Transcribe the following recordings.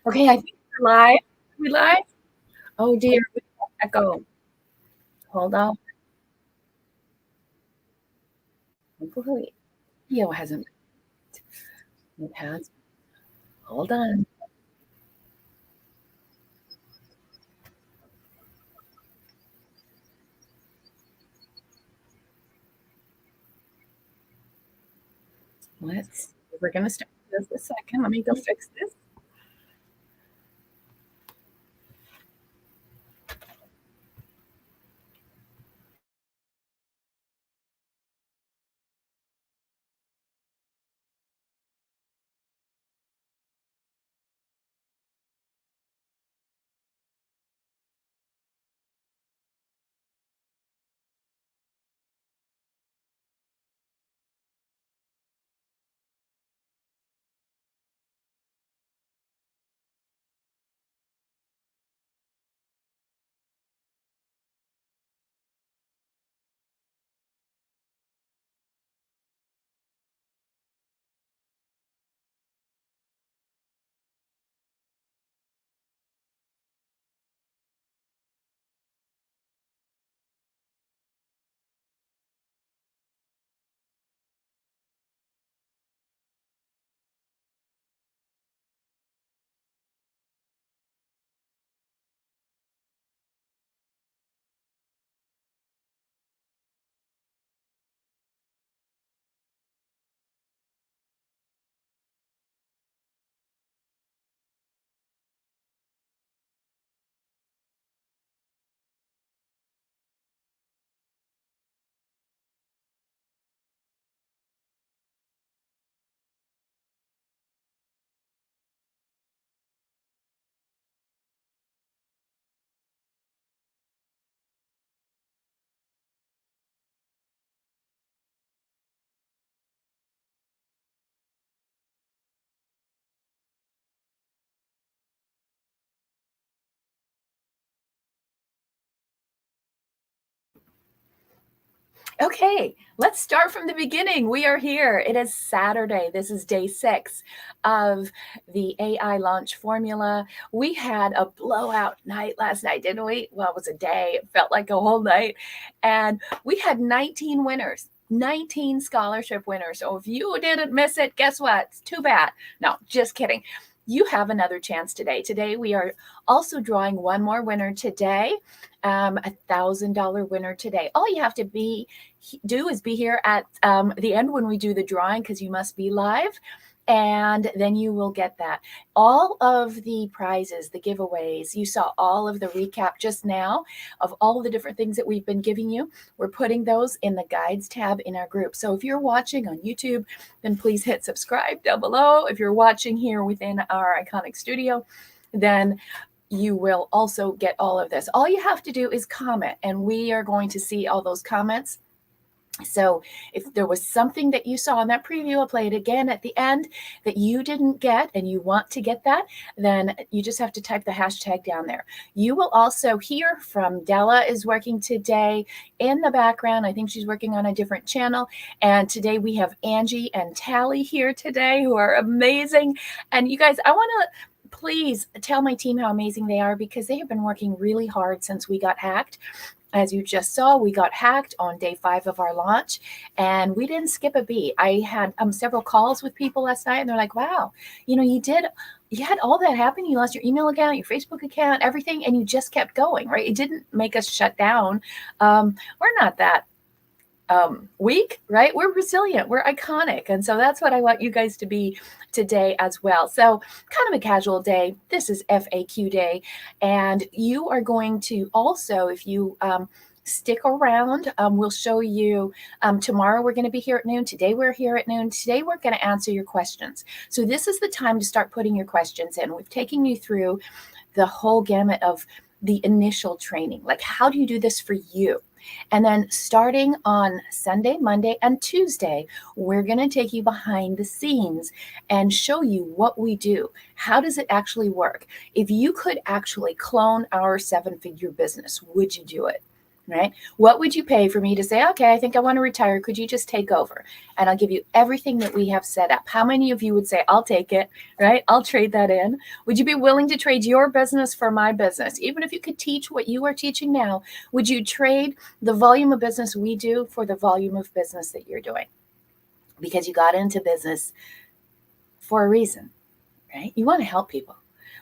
Okay, I think we're live. Are we live? Oh dear, we got echo. Hold on. Hopefully, video hasn't. It has. Hold on. Let's. We're gonna start in just a second. Let me go fix this. Okay, let's start from the beginning. We are here. It is Saturday. This is day 6 of the AI launch formula. We had a blowout night last night, didn't we? Well, it was a day. It felt like a whole night. And we had 19 winners. 19 scholarship winners. So if you didn't miss it, guess what? It's too bad. No, just kidding. You have another chance today. Today, we are also drawing one more winner today, $1,000 winner today. All you have to do is be here at the end when we do the drawing, because you must be live, and then you will get that. All of the prizes, the giveaways, you saw all of the recap just now of all the different things that we've been giving you. We're putting those in the guides tab in our group. So if you're watching on YouTube, then please hit subscribe down below. If you're watching here within our iconic studio, then you will also get all of this. All you have to do is comment, and we are going to see all those comments. So if there was something that you saw in that preview, I'll play it again at the end, that you didn't get and you want to get that, then you just have to type the hashtag down there. You will also hear from Della is working today in the background. I think she's working on a different channel. And today we have Angie and Tally here today, who are amazing. And you guys, I want to please tell my team how amazing they are, because they have been working really hard since we got hacked. As you just saw, we got hacked on day 5 of our launch, and we didn't skip a beat. I had several calls with people last night, and they're like, wow, you had all that happen. You lost your email account, your Facebook account, everything, and you just kept going, right? It didn't make us shut down. We're not that weak, right? We're resilient, we're iconic. And so that's what I want you guys to be today as well. So, kind of a casual day. This is FAQ day. And you are going to also, if you stick around, we'll show you tomorrow we're going to be here at noon. Today we're here at noon. Today we're going to answer your questions. So, this is the time to start putting your questions in. We've taken you through the whole gamut of the initial training. Like, how do you do this for you? And then starting on Sunday, Monday, and Tuesday, we're going to take you behind the scenes and show you what we do. How does it actually work? If you could actually clone our 7-figure business, would you do it? right? What would you pay for me to say, okay, I think I want to retire. Could you just take over? And I'll give you everything that we have set up. How many of you would say, I'll take it, right? I'll trade that in. Would you be willing to trade your business for my business? Even if you could teach what you are teaching now, would you trade the volume of business we do for the volume of business that you're doing? Because you got into business for a reason, right? You want to help people.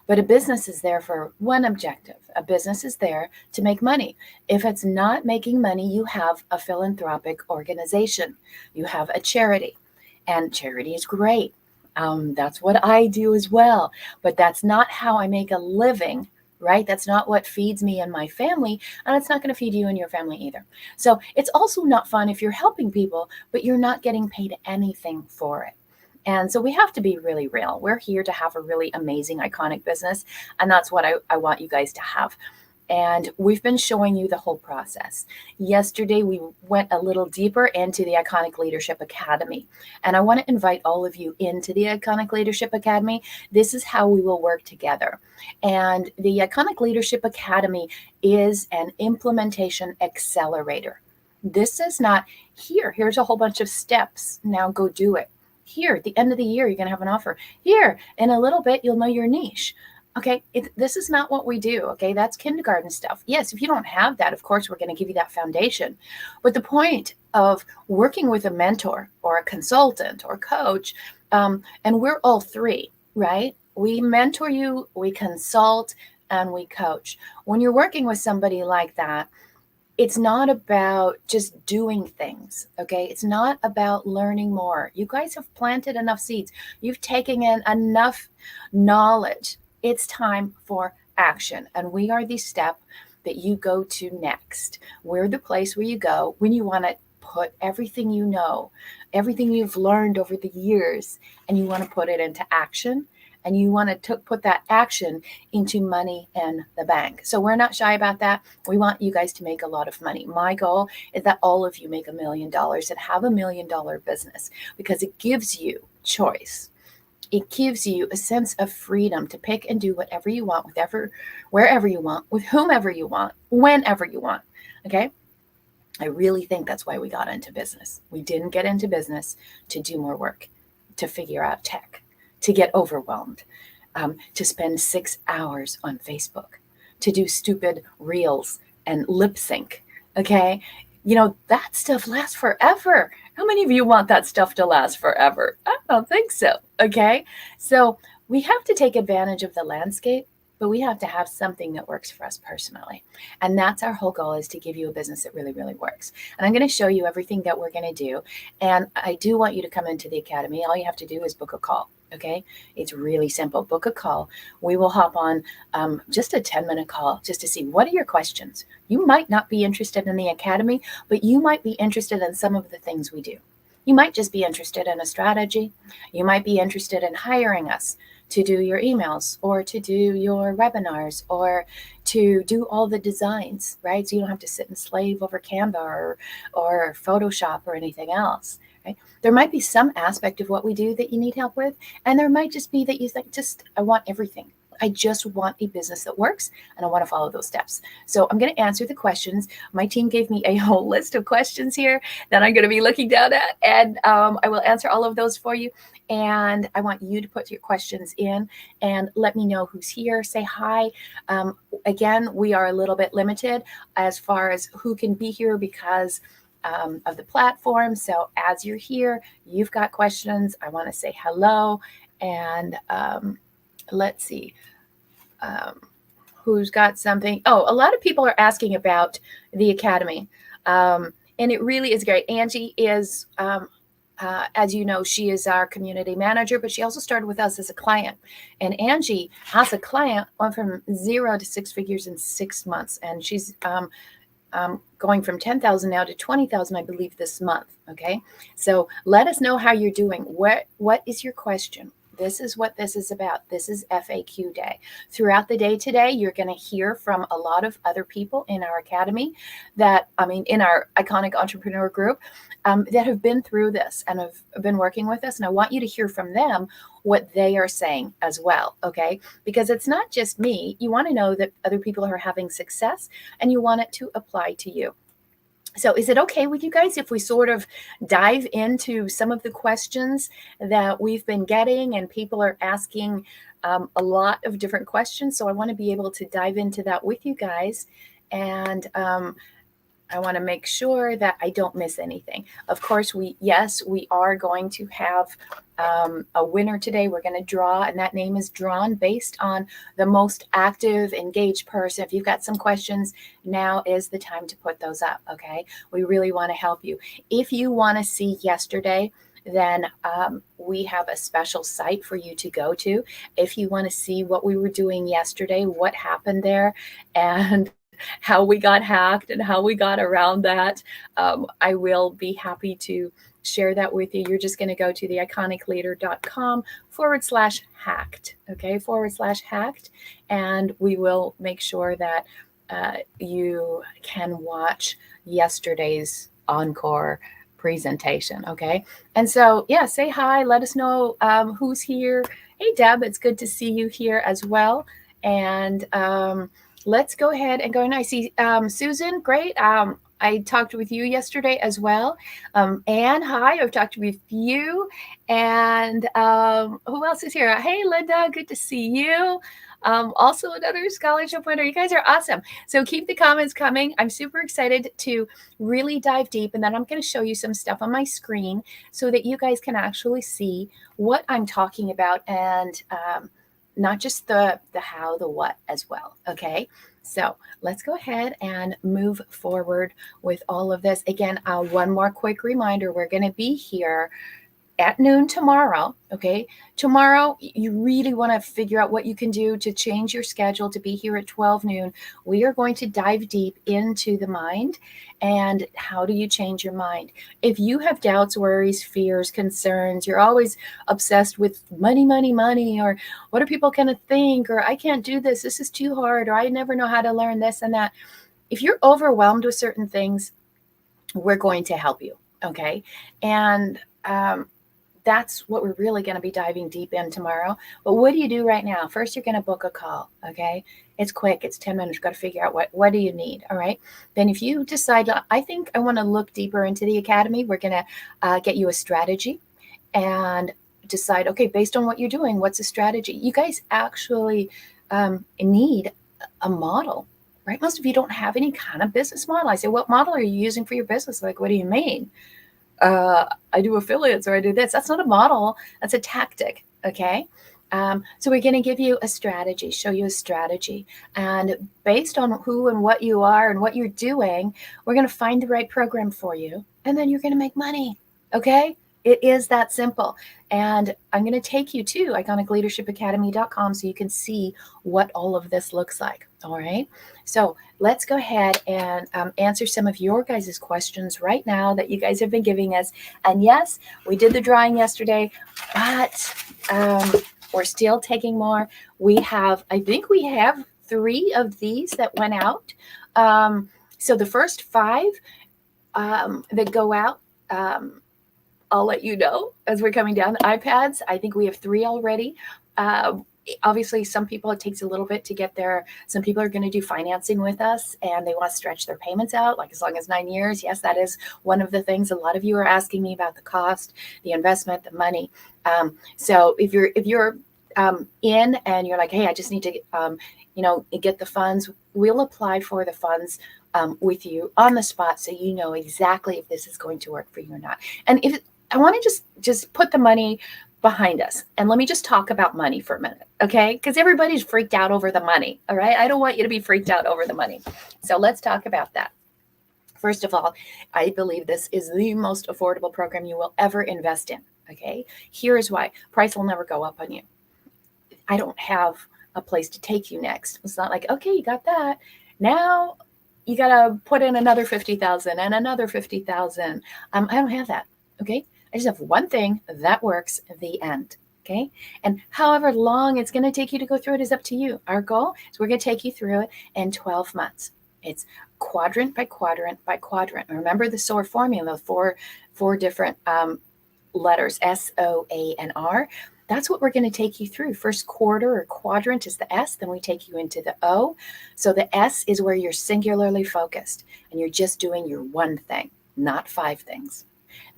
But a business is there for one objective. A business is there to make money. If it's not making money, you have a philanthropic organization. You have a charity. And charity is great. That's what I do as well. But that's not how I make a living, right? That's not what feeds me and my family. And it's not going to feed you and your family either. So it's also not fun if you're helping people, but you're not getting paid anything for it. And so we have to be really real. We're here to have a really amazing, iconic business. And that's what I want you guys to have. And we've been showing you the whole process. Yesterday, we went a little deeper into the Iconic Leadership Academy. And I want to invite all of you into the Iconic Leadership Academy. This is how we will work together. And the Iconic Leadership Academy is an implementation accelerator. This is not, here's a whole bunch of steps. Now go do it. Here, at the end of the year, you're going to have an offer. Here, in a little bit, you'll know your niche. Okay, this is not what we do. Okay, that's kindergarten stuff. Yes, if you don't have that, of course, we're going to give you that foundation. But the point of working with a mentor or a consultant or coach, and we're all three, right? We mentor you, we consult, and we coach. When you're working with somebody like that, it's not about just doing things, okay? It's not about learning more. You guys have planted enough seeds. You've taken in enough knowledge. It's time for action. And we are the step that you go to next. We're the place where you go when you want to put everything you know, everything you've learned over the years, and you want to put it into action. And you want to put that action into money in the bank. So we're not shy about that. We want you guys to make a lot of money. My goal is that all of you make $1 million and have $1 million business, because it gives you choice. It gives you a sense of freedom to pick and do whatever you want, wherever you want, with whomever you want, whenever you want. Okay? I really think that's why we got into business. We didn't get into business to do more work, to figure out tech, to get overwhelmed, to spend 6 hours on Facebook, to do stupid reels and lip sync, okay? You know, that stuff lasts forever. How many of you want that stuff to last forever? I don't think so, okay? So we have to take advantage of the landscape, but we have to have something that works for us personally. And that's our whole goal, is to give you a business that really, really works. And I'm going to show you everything that we're going to do. And I do want you to come into the academy. All you have to do is book a call. Okay, it's really simple. Book a call. We will hop on just a 10-minute call just to see, what are your questions. You might not be interested in the academy, but you might be interested in some of the things we do. You might just be interested in a strategy. You might be interested in hiring us to do your emails or to do your webinars or to do all the designs, right? So you don't have to sit and slave over Canva or Photoshop or anything else. Right? There might be some aspect of what we do that you need help with, and there might just be that you think, I want everything. I just want a business that works, and I want to follow those steps. So I'm going to answer the questions. My team gave me a whole list of questions here that I'm going to be looking down at, and I will answer all of those for you. And I want you to put your questions in and let me know who's here. Say hi. Again, we are a little bit limited as far as who can be here because of the platform. So as you're here, you've got questions. I want to say hello. And let's see. Who's got something? Oh, a lot of people are asking about the academy. And it really is great. Angie is, as you know, she is our community manager, but she also started with us as a client. And Angie, as a client, went from 0 to 6 figures in 6 months. And she's going from 10,000 now to 20,000, I believe, this month. Okay. So let us know how you're doing. What is your question? This is what this is about. This is FAQ day. Throughout the day today, you're going to hear from a lot of other people in our academy in our Iconic Entrepreneur group that have been through this and have been working with us. And I want you to hear from them what they are saying as well, okay? Because it's not just me. You want to know that other people are having success and you want it to apply to you. So is it okay with you guys if we sort of dive into some of the questions that we've been getting, and people are asking a lot of different questions. So I want to be able to dive into that with you guys. And I want to make sure that I don't miss anything. Of course, we are going to have a winner today. We're going to draw, and that name is drawn based on the most active, engaged person. If you've got some questions, now is the time to put those up, okay? We really want to help you. If you want to see yesterday, then we have a special site for you to go to. If you want to see what we were doing yesterday, what happened there, and how we got hacked and how we got around that, I will be happy to share that with you. You're just going to go to the iconicleader.com/hacked, okay, /hacked, and we will make sure that you can watch yesterday's encore presentation, okay? And so, yeah, say hi, let us know who's here. Hey, Deb, it's good to see you here as well. And let's go ahead and go. And I see Susan, great. I talked with you yesterday as well. Anne, hi, I've talked with you. And who else is here? Hey, Linda, good to see you. Also another scholarship winner. You guys are awesome. So keep the comments coming. I'm super excited to really dive deep. And then I'm going to show you some stuff on my screen so that you guys can actually see what I'm talking about, and not just the how, the what as well. Okay. So let's go ahead and move forward with all of this. Again, one more quick reminder. We're going to be here at noon tomorrow. Okay. Tomorrow, you really want to figure out what you can do to change your schedule to be here at 12 noon. We are going to dive deep into the mind and how do you change your mind. If you have doubts, worries, fears, concerns, you're always obsessed with money, money, money, or what are people going to think, or I can't do this, this is too hard, or I never know how to learn this and that. If you're overwhelmed with certain things, we're going to help you. Okay. And that's what we're really going to be diving deep in tomorrow. But what do you do right now? First, you're going to book a call. Okay. It's quick. It's 10 minutes. You've got to figure out what do you need. All right. Then if you decide, I think I want to look deeper into the academy, we're going to get you a strategy and decide, okay, based on what you're doing, what's a strategy? You guys actually need a model, right? Most of you don't have any kind of business model. I say, what model are you using for your business? Like, what do you mean? I do affiliates, or I do this. That's not a model. That's a tactic. Okay. So we're going to give you a strategy, show you a strategy. And based on who and what you are and what you're doing, we're going to find the right program for you. And then you're going to make money. Okay. It is that simple. And I'm going to take you to iconicleadershipacademy.com so you can see what all of this looks like. All right. So let's go ahead and answer some of your guys' questions right now that you guys have been giving us. And yes, we did the drawing yesterday, but we're still taking more. I think we have 3 of these that went out. So the first 5 that go out, I'll let you know as we're coming down the iPads. I think we have 3 already. Obviously, some people, it takes a little bit to get there. Some people are going to do financing with us and they want to stretch their payments out, like as long as 9 years. Yes, that is one of the things. A lot of you are asking me about the cost, the investment, the money. So if you're in and you're like, hey, I just need to, get the funds, we'll apply for the funds with you on the spot, so you know exactly if this is going to work for you or not. And if I want to just put the money behind us, and let me just talk about money for a minute, okay? Because everybody's freaked out over the money, all right? I don't want you to be freaked out over the money. So let's talk about that. First of all, I believe this is the most affordable program you will ever invest in, okay? Here's why. Price will never go up on you. I don't have a place to take you next. It's not like, okay, you got that. Now you got to put in another 50,000 and another 50,000. I don't have that. Okay. I just have one thing that works, the end. Okay. And however long it's going to take you to go through it is up to you. Our goal is we're going to take you through it in 12 months. It's quadrant by quadrant by quadrant. Remember the SOAR formula, four different letters, S, O, A, and R. That's what we're going to take you through. First quarter or quadrant is the S, then we take you into the O. So the S is where you're singularly focused and you're just doing your one thing, not 5 things.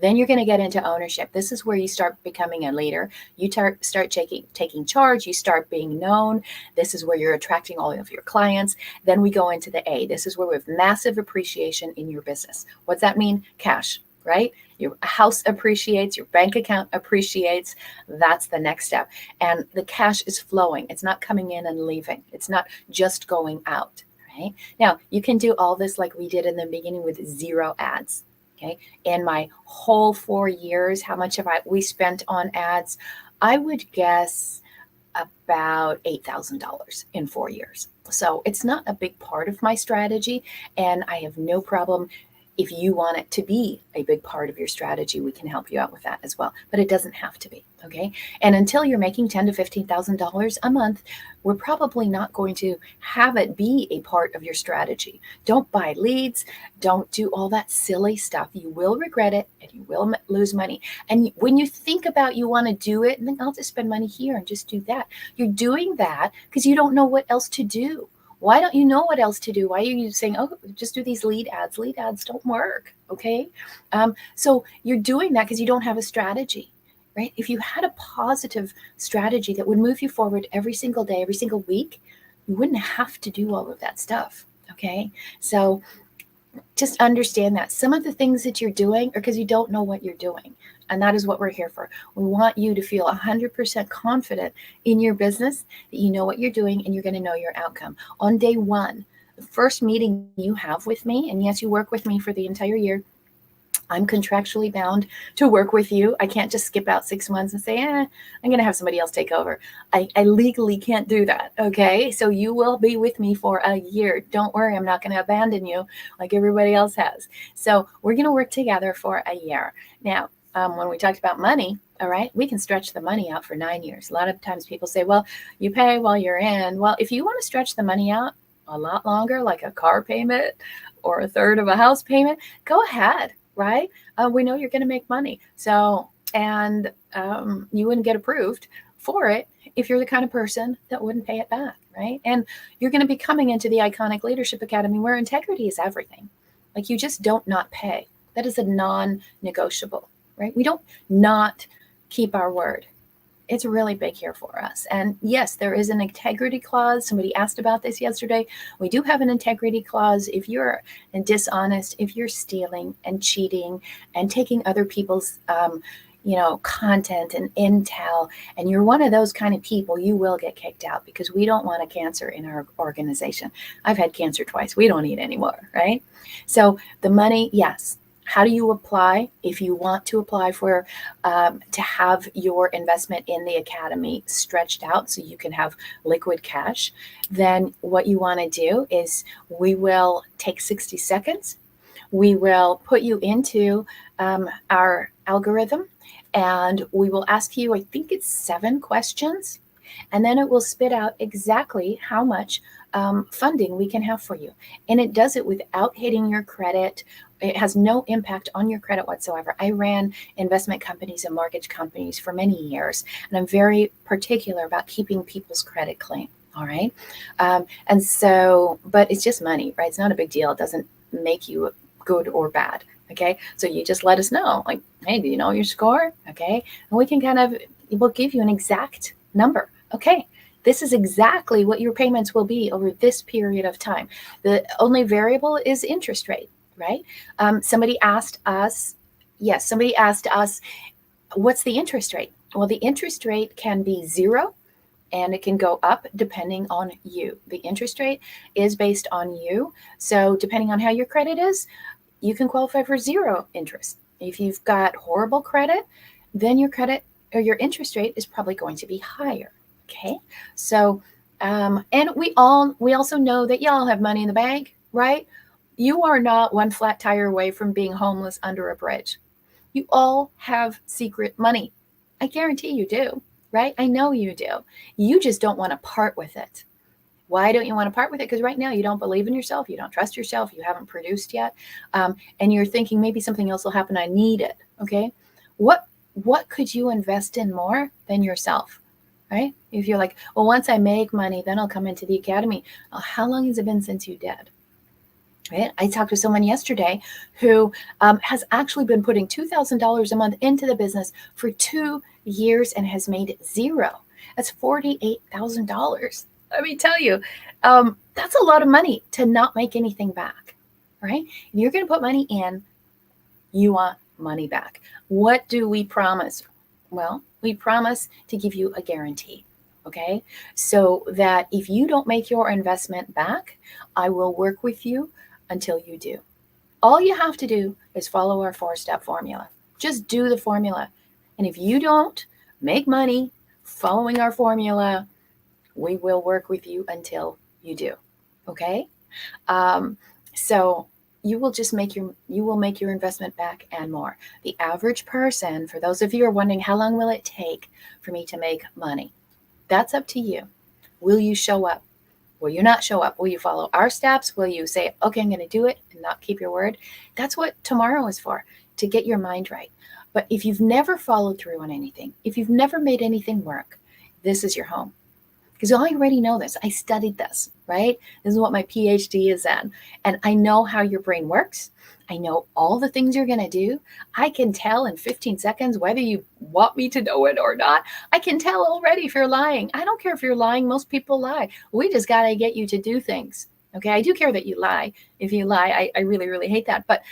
Then you're going to get into ownership. This is where you start becoming a leader. You start taking charge. You start being known. This is where you're attracting all of your clients. Then we go into the A. This is where we have massive appreciation in your business. What's that mean? Cash, right? Your house appreciates, your bank account appreciates. That's the next step. And the cash is flowing. It's not coming in and leaving. It's not just going out, right? Now, you can do all this like we did in the beginning with 0 ads. Okay. In my whole 4 years, how much we spent on ads? I would guess about $8,000 in 4 years. So it's not a big part of my strategy, and I have no problem. If you want it to be a big part of your strategy, we can help you out with that as well. But it doesn't have to be, okay? And until you're making $10,000 to $15,000 a month, we're probably not going to have it be a part of your strategy. Don't buy leads. Don't do all that silly stuff. You will regret it and you will lose money. And when you think about you want to do it, and then I'll just spend money here and just do that. You're doing that because you don't know what else to do. Why don't you know what else to do? Why are you saying, oh, just do these lead ads? Lead ads don't work, okay? So you're doing that because you don't have a strategy, right? If you had a positive strategy that would move you forward every single day, every single week, you wouldn't have to do all of that stuff, okay? So just understand that some of the things that you're doing are because you don't know what you're doing. And that is what we're here for. We want you to feel 100% confident in your business, that you know what you're doing and you're going to know your outcome. On day 1, the first meeting you have with me, and yes, you work with me for the entire year, I'm contractually bound to work with you. I can't just skip out 6 months and say, I'm going to have somebody else take over. I legally can't do that, okay? So you will be with me for a year. Don't worry, I'm not going to abandon you like everybody else has. So we're going to work together for a year. Now, when we talked about money, all right, we can stretch the money out for 9 years. A lot of times people say, well, you pay while you're in. Well, if you want to stretch the money out a lot longer, like a car payment or a third of a house payment, go ahead, right? We know you're going to make money. So, and you wouldn't get approved for it if you're the kind of person that wouldn't pay it back, right? And you're going to be coming into the Iconic Leadership Academy where integrity is everything. Like you just don't not pay. That is a non-negotiable. Right? We don't not keep our word. It's really big here for us. And yes, there is an integrity clause. Somebody asked about this yesterday. We do have an integrity clause. If you're dishonest, if you're stealing and cheating and taking other people's content and intel, and you're one of those kind of people, you will get kicked out because we don't want a cancer in our organization. I've had cancer twice. We don't need any more, right? So the money, yes. How do you apply? If you want to apply for to have your investment in the academy stretched out so you can have liquid cash, then what you want to do is we will take 60 seconds. We will put you into our algorithm and we will ask you, I think it's 7 questions, and then it will spit out exactly how much funding we can have for you. And it does it without hitting your credit. It has no impact on your credit whatsoever. I ran investment companies and mortgage companies for many years, and I'm very particular about keeping people's credit clean. All right. And so, but it's just money, right? It's not a big deal. It doesn't make you good or bad. Okay. So you just let us know, like, hey, do you know your score? Okay. And we can we'll give you an exact number. Okay. This is exactly what your payments will be over this period of time. The only variable is interest rate. Right? Somebody asked us, what's the interest rate? Well, the interest rate can be 0 and it can go up depending on you. The interest rate is based on you. So depending on how your credit is, you can qualify for 0 interest. If you've got horrible credit, then your credit or your interest rate is probably going to be higher. Okay. So, and we also know that y'all have money in the bank, right? You are not one flat tire away from being homeless under a bridge. You all have secret money. I guarantee you do. right? I know you do. You just don't want to part with it. Why don't you want to part with it? Because right now you don't believe in yourself. You don't trust yourself. You haven't produced yet. And you're thinking maybe something else will happen. I need it. Okay. What could you invest in more than yourself? Right? If you're like, well, once I make money, then I'll come into the academy. Well, how long has it been since you did? Right? I talked to someone yesterday who has actually been putting $2,000 a month into the business for 2 years and has made zero. That's $48,000. Let me tell you, that's a lot of money to not make anything back, right? If you're going to put money in, you want money back. What do we promise? Well, we promise to give you a guarantee. Okay. So that if you don't make your investment back, I will work with you until you do. All you have to do is follow our 4-step formula. Just do the formula. And if you don't make money following our formula, we will work with you until you do. Okay. So you will make your investment back and more. The average person, for those of you who are wondering, how long will it take for me to make money? That's up to you. Will you show up? Will you not show up? Will you follow our steps? Will you say, okay, I'm going to do it and not keep your word? That's what tomorrow is for, to get your mind right. But if you've never followed through on anything, if you've never made anything work, this is your home. Because I already know this. I studied this, right? This is what my PhD is in. And I know how your brain works. I know all the things you're going to do. I can tell in 15 seconds whether you want me to know it or not. I can tell already if you're lying. I don't care if you're lying. Most people lie. We just got to get you to do things. Okay. I do care that you lie. If you lie, I really, really hate that. But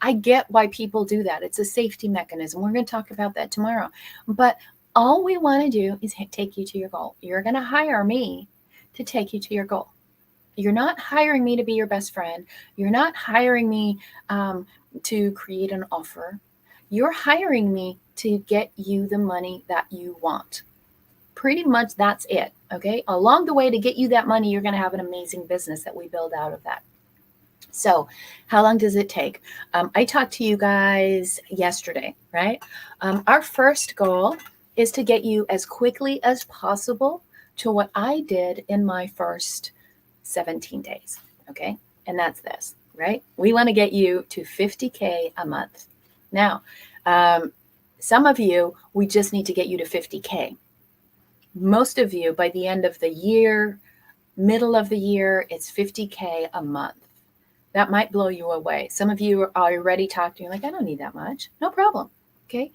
I get why people do that. It's a safety mechanism. We're going to talk about that tomorrow. But all we want to do is take you to your goal. You're going to hire me to take you to your goal. You're not hiring me to be your best friend. You're not hiring me to create an offer. You're hiring me to get you the money that you want. Pretty much that's it. Okay. Along the way to get you that money, you're going to have an amazing business that we build out of that. So how long does it take? I talked to you guys yesterday, right? Our first goal is to get you as quickly as possible to what I did in my first 17 days. Okay. And that's this, right? We want to get you to 50K a month. Now, some of you, we just need to get you to 50K. Most of you, by the end of the year, middle of the year, it's 50K a month. That might blow you away. Some of you are already talking, like, I don't need that much. No problem. Okay.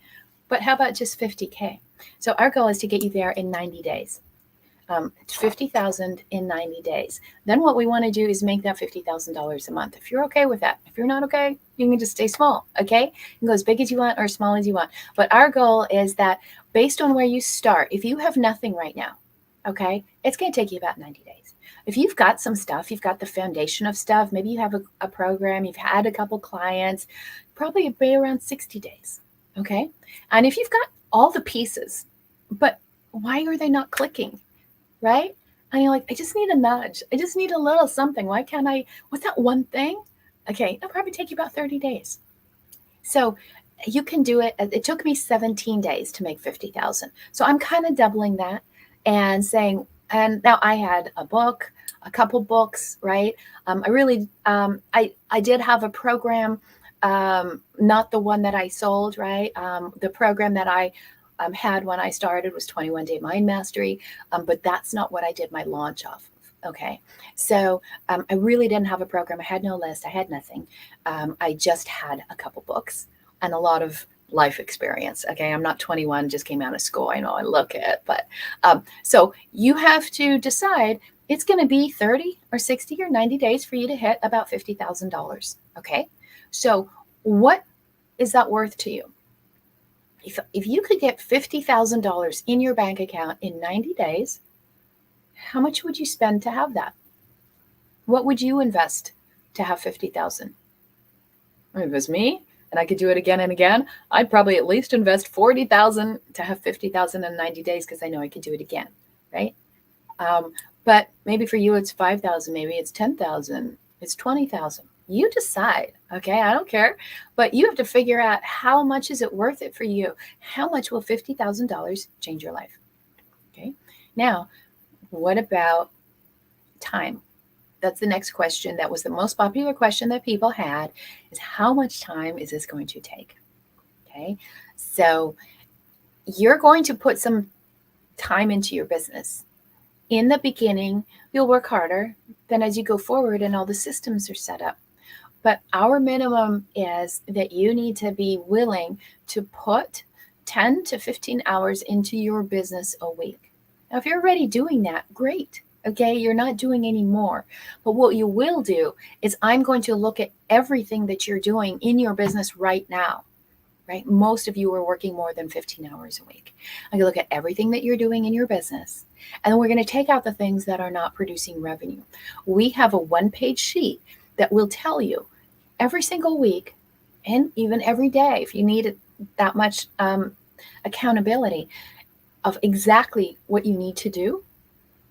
But how about just 50K? So our goal is to get you there in 90 days. It's 50,000 in 90 days. Then what we want to do is make that $50,000 a month. If you're okay with that, if you're not okay, you can just stay small. Okay. You can go as big as you want or as small as you want. But our goal is that based on where you start, if you have nothing right now, okay, it's going to take you about 90 days. If you've got some stuff, you've got the foundation of stuff, maybe you have a program, you've had a couple clients, probably be around 60 days. Okay. And if you've got all the pieces, but why are they not clicking? Right? And you're like, I just need a nudge. I just need a little something. Why can't what's that one thing? Okay. It'll probably take you about 30 days. So you can do it. It took me 17 days to make 50,000. So I'm kind of doubling that and saying, and now I had a book, a couple books, right? I did have a program, not the one that I sold, right? The program that I had when I started was 21 Day Mind Mastery, but that's not what I did my launch off of. Okay. So I really didn't have a program. I had no list. I had nothing. I just had a couple books and a lot of life experience. Okay. I'm not 21, just came out of school. I know I look it, but so you have to decide it's going to be 30 or 60 or 90 days for you to hit about $50,000. Okay. So what is that worth to you? If you could get $50,000 in your bank account in 90 days, how much would you spend to have that? What would you invest to have 50,000? If it was me and I could do it again and again, I'd probably at least invest 40,000 to have 50,000 in 90 days because I know I could do it again, right? But maybe for you it's 5,000, maybe it's 10,000, it's 20,000. You decide, okay? I don't care, but you have to figure out how much is it worth it for you? How much will $50,000 change your life? Okay. Now, what about time? That's the next question. That was the most popular question that people had, is how much time is this going to take? Okay. So you're going to put some time into your business. In the beginning, you'll work harder than as you go forward and all the systems are set up. But our minimum is that you need to be willing to put 10 to 15 hours into your business a week. Now, if you're already doing that, great. Okay, you're not doing any more. But what you will do is I'm going to look at everything that you're doing in your business right now. Right? Most of you are working more than 15 hours a week. I'm going to look at everything that you're doing in your business, and then we're going to take out the things that are not producing revenue. We have a one-page sheet that will tell you every single week and even every day, if you need that much accountability, of exactly what you need to do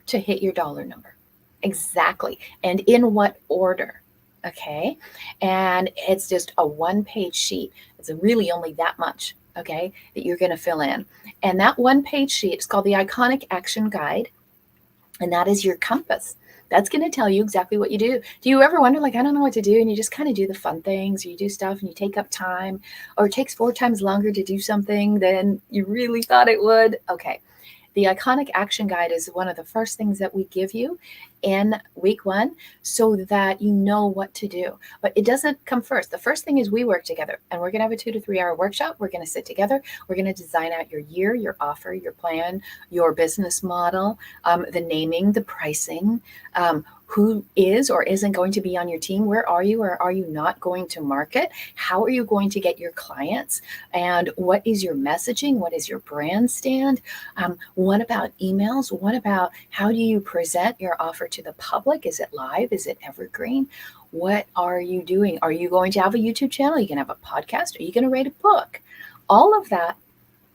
to hit your dollar number. Exactly. And in what order. Okay. And it's just a one-page sheet. It's really only that much. Okay. That you're going to fill in. And that one-page sheet is called the Iconic Action Guide. And that is your compass. That's going to tell you exactly what you do. Do you ever wonder, like, I don't know what to do? And you just kind of do the fun things, or you do stuff and you take up time, or it takes 4 times longer to do something than you really thought it would? Okay. The Iconic Action Guide is one of the first things that we give you in week 1 so that you know what to do. But it doesn't come first. The first thing is we work together, and we're going to have a 2 to 3 hour workshop. We're going to sit together. We're going to design out your year, your offer, your plan, your business model, the naming, the pricing, who is or isn't going to be on your team. Where are you or are you not going to market? How are you going to get your clients? And what is your messaging? What is your brand stand? What about emails? What about how do you present your offer to the public? Is it live? Is it evergreen? What are you doing? Are you going to have a YouTube channel? Are you going to have a podcast? Are you going to write a book? All of that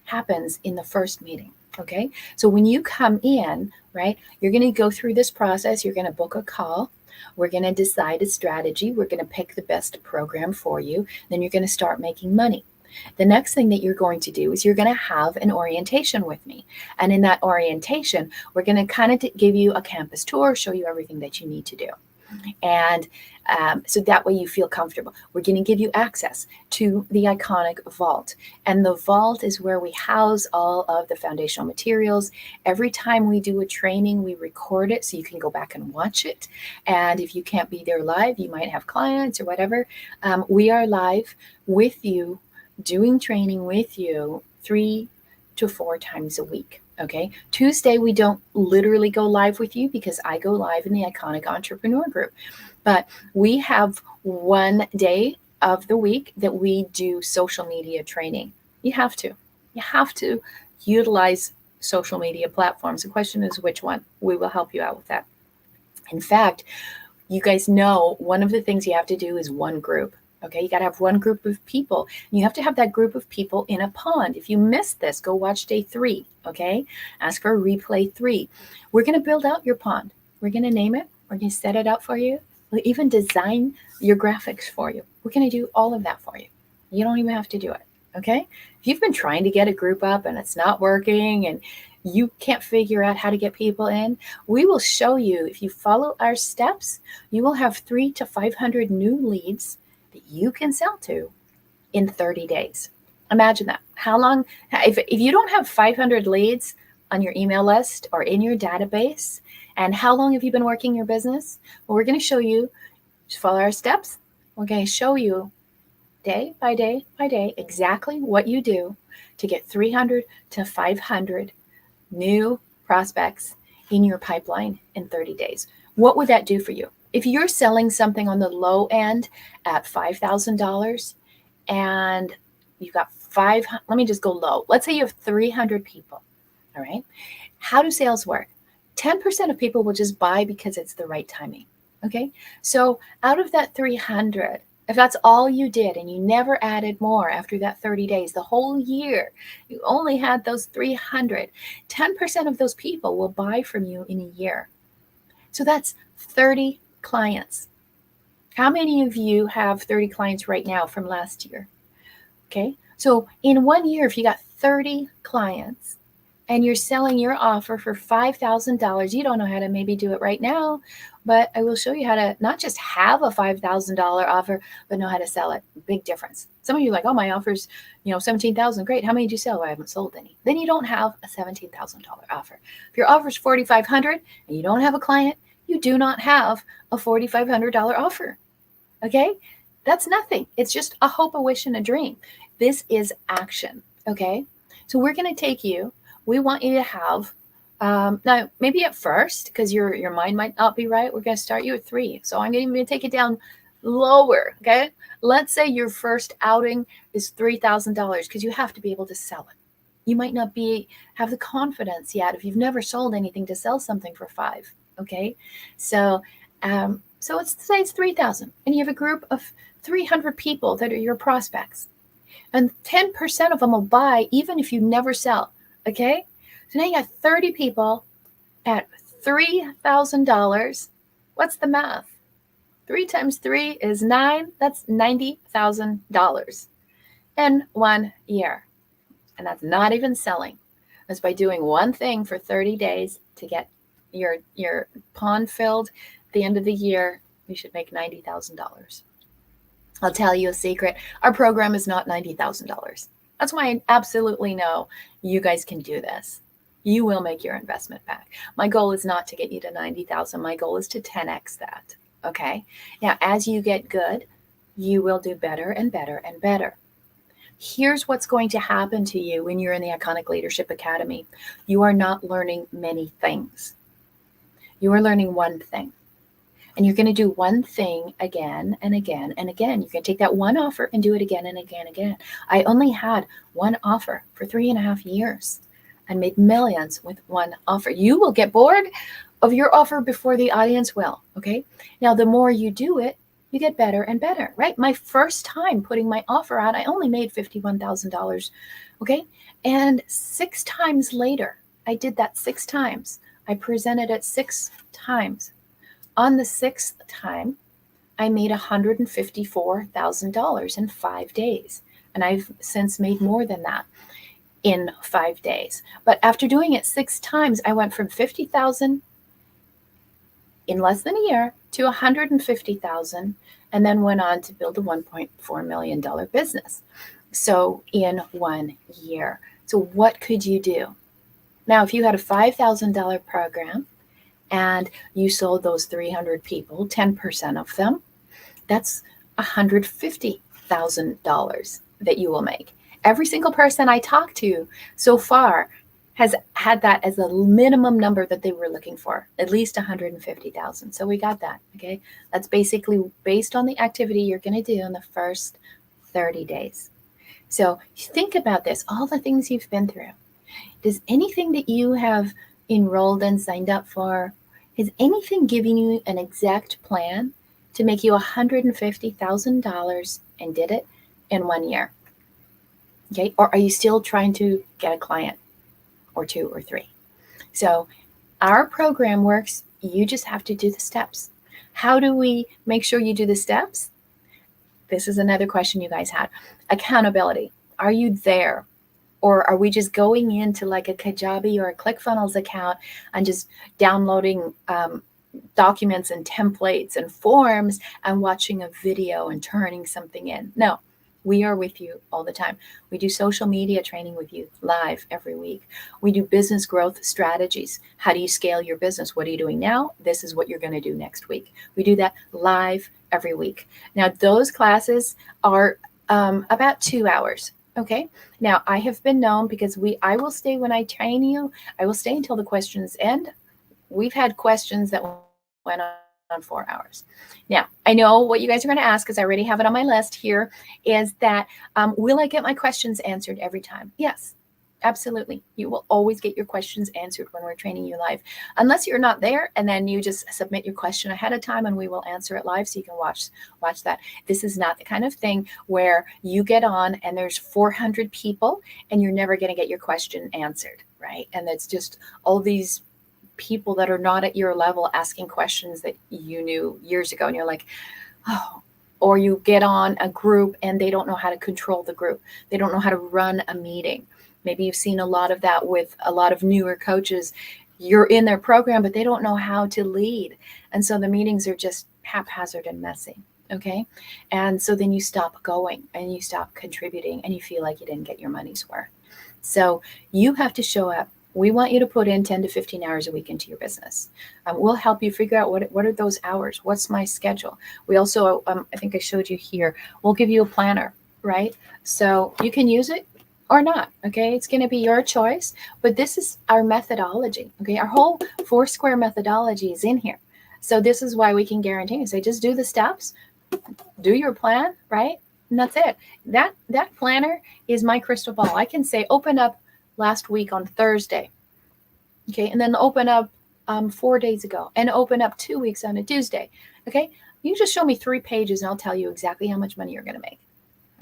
happens in the first meeting. Okay. So when you come in, right, you're going to go through this process. You're going to book a call. We're going to decide a strategy. We're going to pick the best program for you. Then you're going to start making money. The next thing that you're going to do is you're going to have an orientation with me. And in that orientation, we're going to kind of give you a campus tour, show you everything that you need to do. And so that way you feel comfortable. We're going to give you access to the Iconic Vault. And the vault is where we house all of the foundational materials. Every time we do a training, we record it so you can go back and watch it. And if you can't be there live, you might have clients or whatever. We are live with you, doing training with you 3 to 4 times a week. Okay. Tuesday, we don't literally go live with you because I go live in the Iconic Entrepreneur Group. But we have one day of the week that we do social media training. You have to utilize social media platforms. The question is which one. We will help you out with that. In fact, you guys know one of the things you have to do is one group. Okay, you got to have one group of people. You have to have that group of people in a pond. If you missed this, go watch day 3. Okay, ask for replay 3. We're going to build out your pond. We're going to name it. We're going to set it up for you. We'll even design your graphics for you. We're going to do all of that for you. You don't even have to do it. Okay, if you've been trying to get a group up and it's not working and you can't figure out how to get people in, we will show you. If you follow our steps, you will have 300 to 500 new leads that you can sell to in 30 days. Imagine that. How long, if you don't have 500 leads on your email list or in your database, and how long have you been working your business? Well, we're going to show you, just follow our steps. We're going to show you day by day by day exactly what you do to get 300 to 500 new prospects in your pipeline in 30 days. What would that do for you? If you're selling something on the low end at $5,000 and you've got let me just go low. Let's say you have 300 people. All right. How do sales work? 10% of people will just buy because it's the right timing. Okay. So out of that 300, if that's all you did and you never added more after that 30 days, the whole year, you only had those 300, 10% of those people will buy from you in a year. So that's 30 clients. How many of you have 30 clients right now from last year? Okay. So in 1 year, if you got 30 clients and you're selling your offer for $5,000, you don't know how to maybe do it right now, but I will show you how to not just have a $5,000 offer, but know how to sell it. Big difference. Some of you are like, oh, my offer's, 17,000. Great. How many did you sell? I haven't sold any. Then you don't have a $17,000 offer. If your offer is $4,500 and you don't have a client, you do not have a $4,500 offer. Okay. That's nothing. It's just a hope, a wish, and a dream. This is action. Okay. So we're going to take you. We want you to have, now maybe at first, because your mind might not be right, we're going to start you at 3. So I'm going to take it down lower. Okay. Let's say your first outing is $3,000 because you have to be able to sell it. You might not have the confidence yet if you've never sold anything to sell something for 5. Okay. So let's say it's 3,000 and you have a group of 300 people that are your prospects, and 10% of them will buy even if you never sell. Okay. So now you got 30 people at $3,000. What's the math? 3 times 3 is 9. That's $90,000 in 1 year. And that's not even selling. That's by doing one thing for 30 days to get your pond filled. At the end of the year, you should make $90,000. I'll tell you a secret. Our program is not $90,000. That's why I absolutely know you guys can do this. You will make your investment back. My goal is not to get you to 90,000. My goal is to 10x that. Okay. Now, as you get good, you will do better and better and better. Here's what's going to happen to you when you're in the Iconic Leadership Academy. You are not learning many things. You are learning one thing. And you're going to do one thing again and again and again. You can take that one offer and do it again and again and again. I only had one offer for 3.5 years and made millions with one offer. You will get bored of your offer before the audience will. Okay. Now, the more you do it, you get better and better, right? My first time putting my offer out, I only made $51,000. Okay. And 6 times later, I did that 6 times. I presented it 6 times. On the 6th time, I made $154,000 in 5 days. And I've since made more than that in 5 days. But after doing it 6 times, I went from 50,000 in less than a year to 150,000, and then went on to build a $1.4 million business. So in 1 year. So what could you do? Now, if you had a $5,000 program, and you sold those 300 people, 10% of them, that's $150,000 that you will make. Every single person I talked to so far has had that as a minimum number that they were looking for, at least 150,000. So we got that, okay? That's basically based on the activity you're going to do in the first 30 days. So think about this, all the things you've been through. Does anything that you have enrolled and signed up for, is anything giving you an exact plan to make you $150,000 and did it in 1 year? Okay. Or are you still trying to get a client or 2 or 3? So our program works. You just have to do the steps. How do we make sure you do the steps? This is another question you guys had. Accountability. Are you there? Or are we just going into like a Kajabi or a ClickFunnels account and just downloading documents and templates and forms and watching a video and turning something in? No, we are with you all the time. We do social media training with you live every week. We do business growth strategies. How do you scale your business? What are you doing now? This is what you're going to do next week. We do that live every week. Now, those classes are about 2 hours. Okay. Now, I have been known because I will stay when I train you. I will stay until the questions end. We've had questions that went on 4 hours. Now, I know what you guys are going to ask, because I already have it on my list here, is that will I get my questions answered every time? Yes, absolutely. You will always get your questions answered when we're training you live, unless you're not there, and then you just submit your question ahead of time and we will answer it live so you can watch that. This is not the kind of thing where you get on and there's 400 people and you're never going to get your question answered, right? And it's just all these people that are not at your level asking questions that you knew years ago, and you're like, Oh, or you get on a group and they don't know how to control the group. They don't know how to run a meeting. Maybe you've seen a lot of that with a lot of newer coaches. You're in their program, but they don't know how to lead. And so the meetings are just haphazard and messy. Okay. And so then you stop going and you stop contributing and you feel like you didn't get your money's worth. So you have to show up. We want you to put in 10 to 15 hours a week into your business. We'll help you figure out what are those hours? What's my schedule? We also, I think I showed you here, we'll give you a planner, right? So you can use it or not, okay? It's going to be your choice, but this is our methodology, okay? Our whole Foursquare methodology is in here. So this is why we can guarantee you, say, just do the steps, do your plan, right? And that's it. That planner is my crystal ball. I can say, open up last week on Thursday, okay, and then open up 4 days ago, and open up 2 weeks on a Tuesday, okay. You just show me 3 pages, and I'll tell you exactly how much money you're going to make.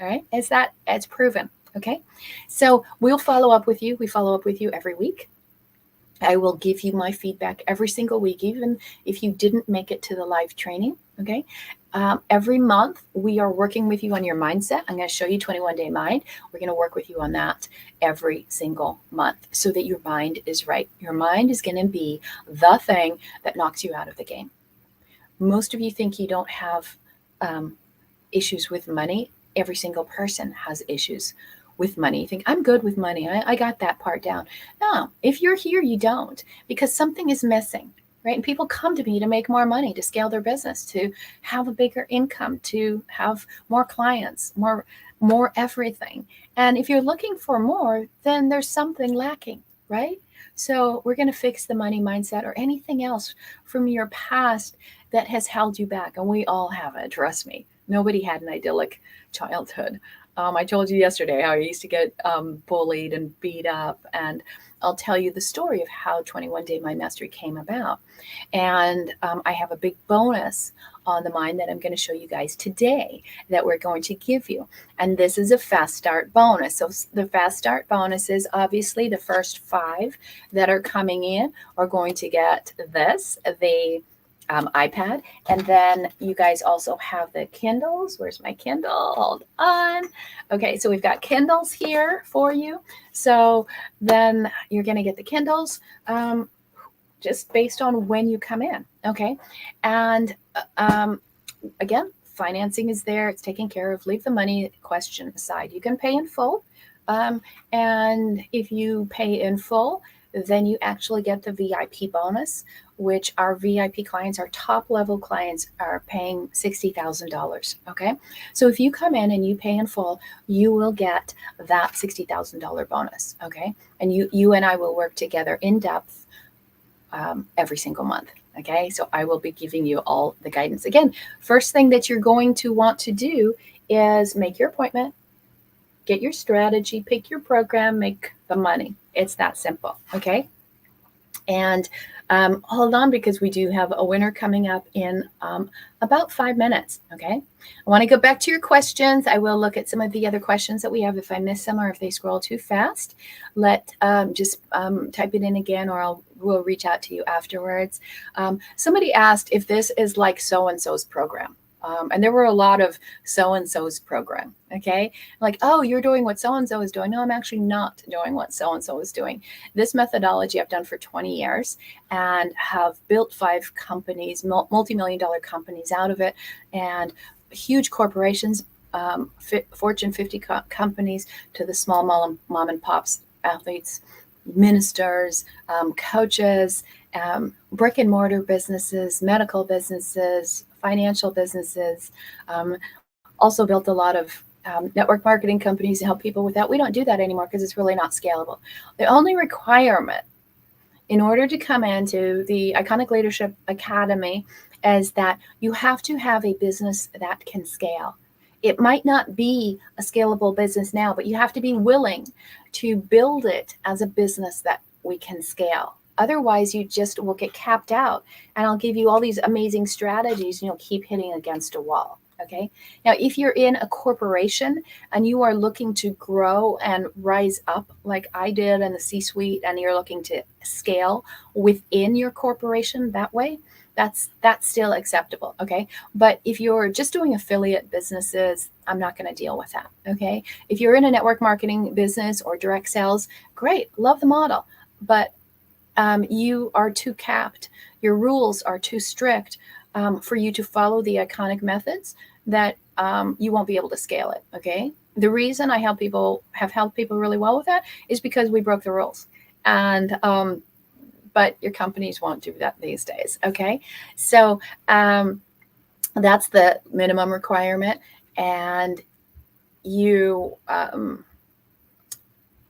All right, it's proven, okay. So we'll follow up with you. We follow up with you every week. I will give you my feedback every single week, even if you didn't make it to the live training, okay. Every month, we are working with you on your mindset. I'm going to show you 21 Day Mind. We're going to work with you on that every single month so that your mind is right. Your mind is going to be the thing that knocks you out of the game. Most of you think you don't have issues with money. Every single person has issues with money. You think, I'm good with money. I got that part down. No, if you're here, you don't, because something is missing. Right? And people come to me to make more money, to scale their business, to have a bigger income, to have more clients, more everything. And if you're looking for more, then there's something lacking, right? So we're going to fix the money mindset or anything else from your past that has held you back. And we all have it, trust me. Nobody had an idyllic childhood. I told you yesterday how I used to get bullied and beat up, and I'll tell you the story of how 21 Day Mind Mastery came about. And I have a big bonus on the mind that I'm going to show you guys today that we're going to give you. And this is a fast start bonus. So the fast start bonus is obviously the first 5 that are coming in are going to get this, the iPad. And then you guys also have the Kindles. Where's my Kindle? Hold on. Okay, so we've got Kindles here for you. So then you're going to get the Kindles just based on when you come in. Okay. And again, financing is there. It's taken care of. Leave the money question aside. You can pay in full. And if you pay in full, then you actually get the VIP bonus, which our VIP clients, our top level clients, are paying $60,000. Okay. So if you come in and you pay in full, you will get that $60,000 bonus. Okay. And you and I will work together in depth every single month. Okay. So I will be giving you all the guidance. Again, first thing that you're going to want to do is make your appointment, get your strategy, pick your program, make the money. It's that simple. Okay. And hold on, because we do have a winner coming up in about 5 minutes. Okay. I want to go back to your questions. I will look at some of the other questions that we have. If I miss some or if they scroll too fast, just type it in again, or we'll reach out to you afterwards. Somebody asked if this is like so-and-so's program. And there were a lot of so-and-so's program. Okay. Like, oh, you're doing what so-and-so is doing. No, I'm actually not doing what so-and-so is doing. This methodology I've done for 20 years and have built 5 companies, multi-million-dollar companies out of it, and huge corporations, Fortune 50 companies, to the small mom and pops, athletes, ministers, coaches, brick and mortar businesses, medical businesses, financial businesses. Also built a lot of network marketing companies to help people with that. We don't do that anymore because it's really not scalable. The only requirement in order to come into the Iconic Leadership Academy is that you have to have a business that can scale. It might not be a scalable business now, but you have to be willing to build it as a business that we can scale. Otherwise, you just will get capped out. And I'll give you all these amazing strategies and you'll keep hitting against a wall. Okay. Now, if you're in a corporation and you are looking to grow and rise up like I did in the C-suite, and you're looking to scale within your corporation that way, that's still acceptable. Okay. But if you're just doing affiliate businesses, I'm not going to deal with that. Okay. If you're in a network marketing business or direct sales, great, love the model. But you are too capped. Your rules are too strict for you to follow the iconic methods that you won't be able to scale it. Okay. The reason I have helped people really well with that is because we broke the rules. And but your companies won't do that these days. Okay. So that's the minimum requirement. And you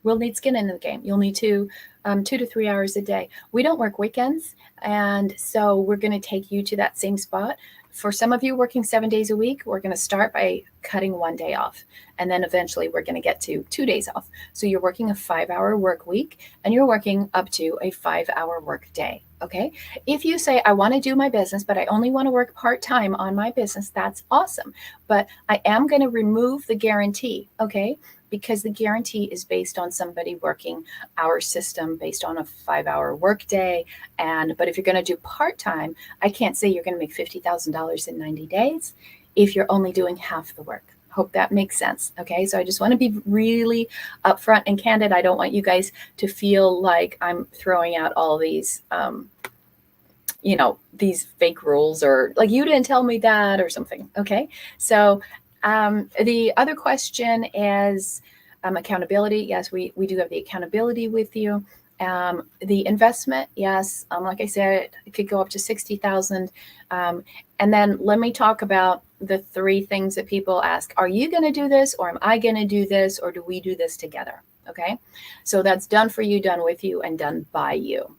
will need skin in the game. You'll need 2 to 3 hours a day. We don't work weekends. And so we're going to take you to that same spot. For some of you working 7 days a week, we're going to start by cutting 1 day off. And then eventually we're going to get to 2 days off. So you're working a 5-hour work week and you're working up to a 5-hour work day. Okay. If you say, I want to do my business, but I only want to work part-time on my business, that's awesome. But I am going to remove the guarantee. Okay. Because the guarantee is based on somebody working our system based on a 5-hour workday. But if you're going to do part-time, I can't say you're going to make $50,000 in 90 days if you're only doing half the work. Hope that makes sense. Okay. So I just want to be really upfront and candid. I don't want you guys to feel like I'm throwing out all these, these fake rules or like you didn't tell me that or something. Okay. So the other question is accountability. Yes, we do have the accountability with you. The investment, yes, like I said, it could go up to 60,000. And then let me talk about the 3 things that people ask. Are you going to do this, or am I going to do this, or do we do this together? Okay. So that's done for you, done with you, and done by you.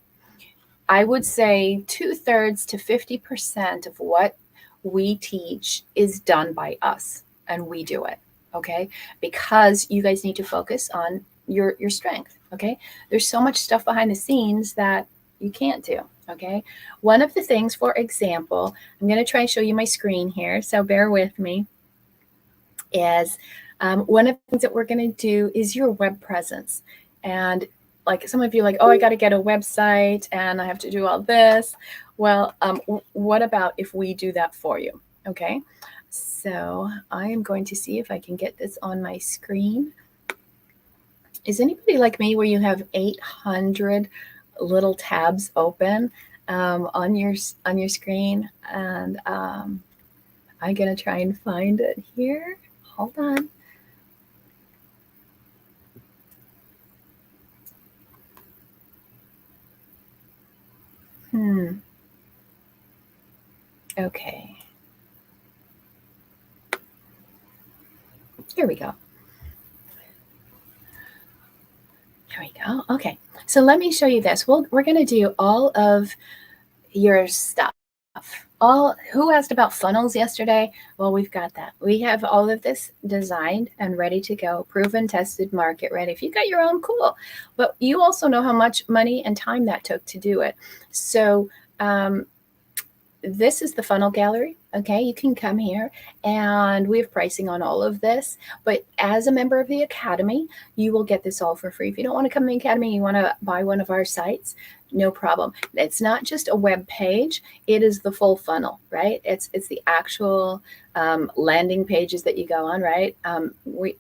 I would say 2/3 to 50% of what we teach is done by us, and we do it. Okay. Because you guys need to focus on your strength. Okay. There's so much stuff behind the scenes that you can't do. Okay. One of the things, for example, I'm going to try and show you my screen here. So bear with me, is one of the things that we're going to do is your web presence. And like some of you like, oh, I got to get a website and I have to do all this. Well, what about if we do that for you? Okay. So I am going to see if I can get this on my screen. Is anybody like me where you have 800 little tabs open on your screen? And I'm going to try and find it here. Hold on. Okay. Here we go. There we go. Okay. So let me show you this. We're going to do all of your stuff. Who asked about funnels yesterday? Well, we've got that. We have all of this designed and ready to go, proven, tested, market ready. If you got your own, cool. But you also know how much money and time that took to do it. So this is the funnel gallery. Okay, you can come here and we have pricing on all of this. But as a member of the Academy, you will get this all for free. If you don't want to come to the Academy, you want to buy one of our sites, no problem. It's not just a web page, it is the full funnel, right? It's the actual landing pages that you go on, right?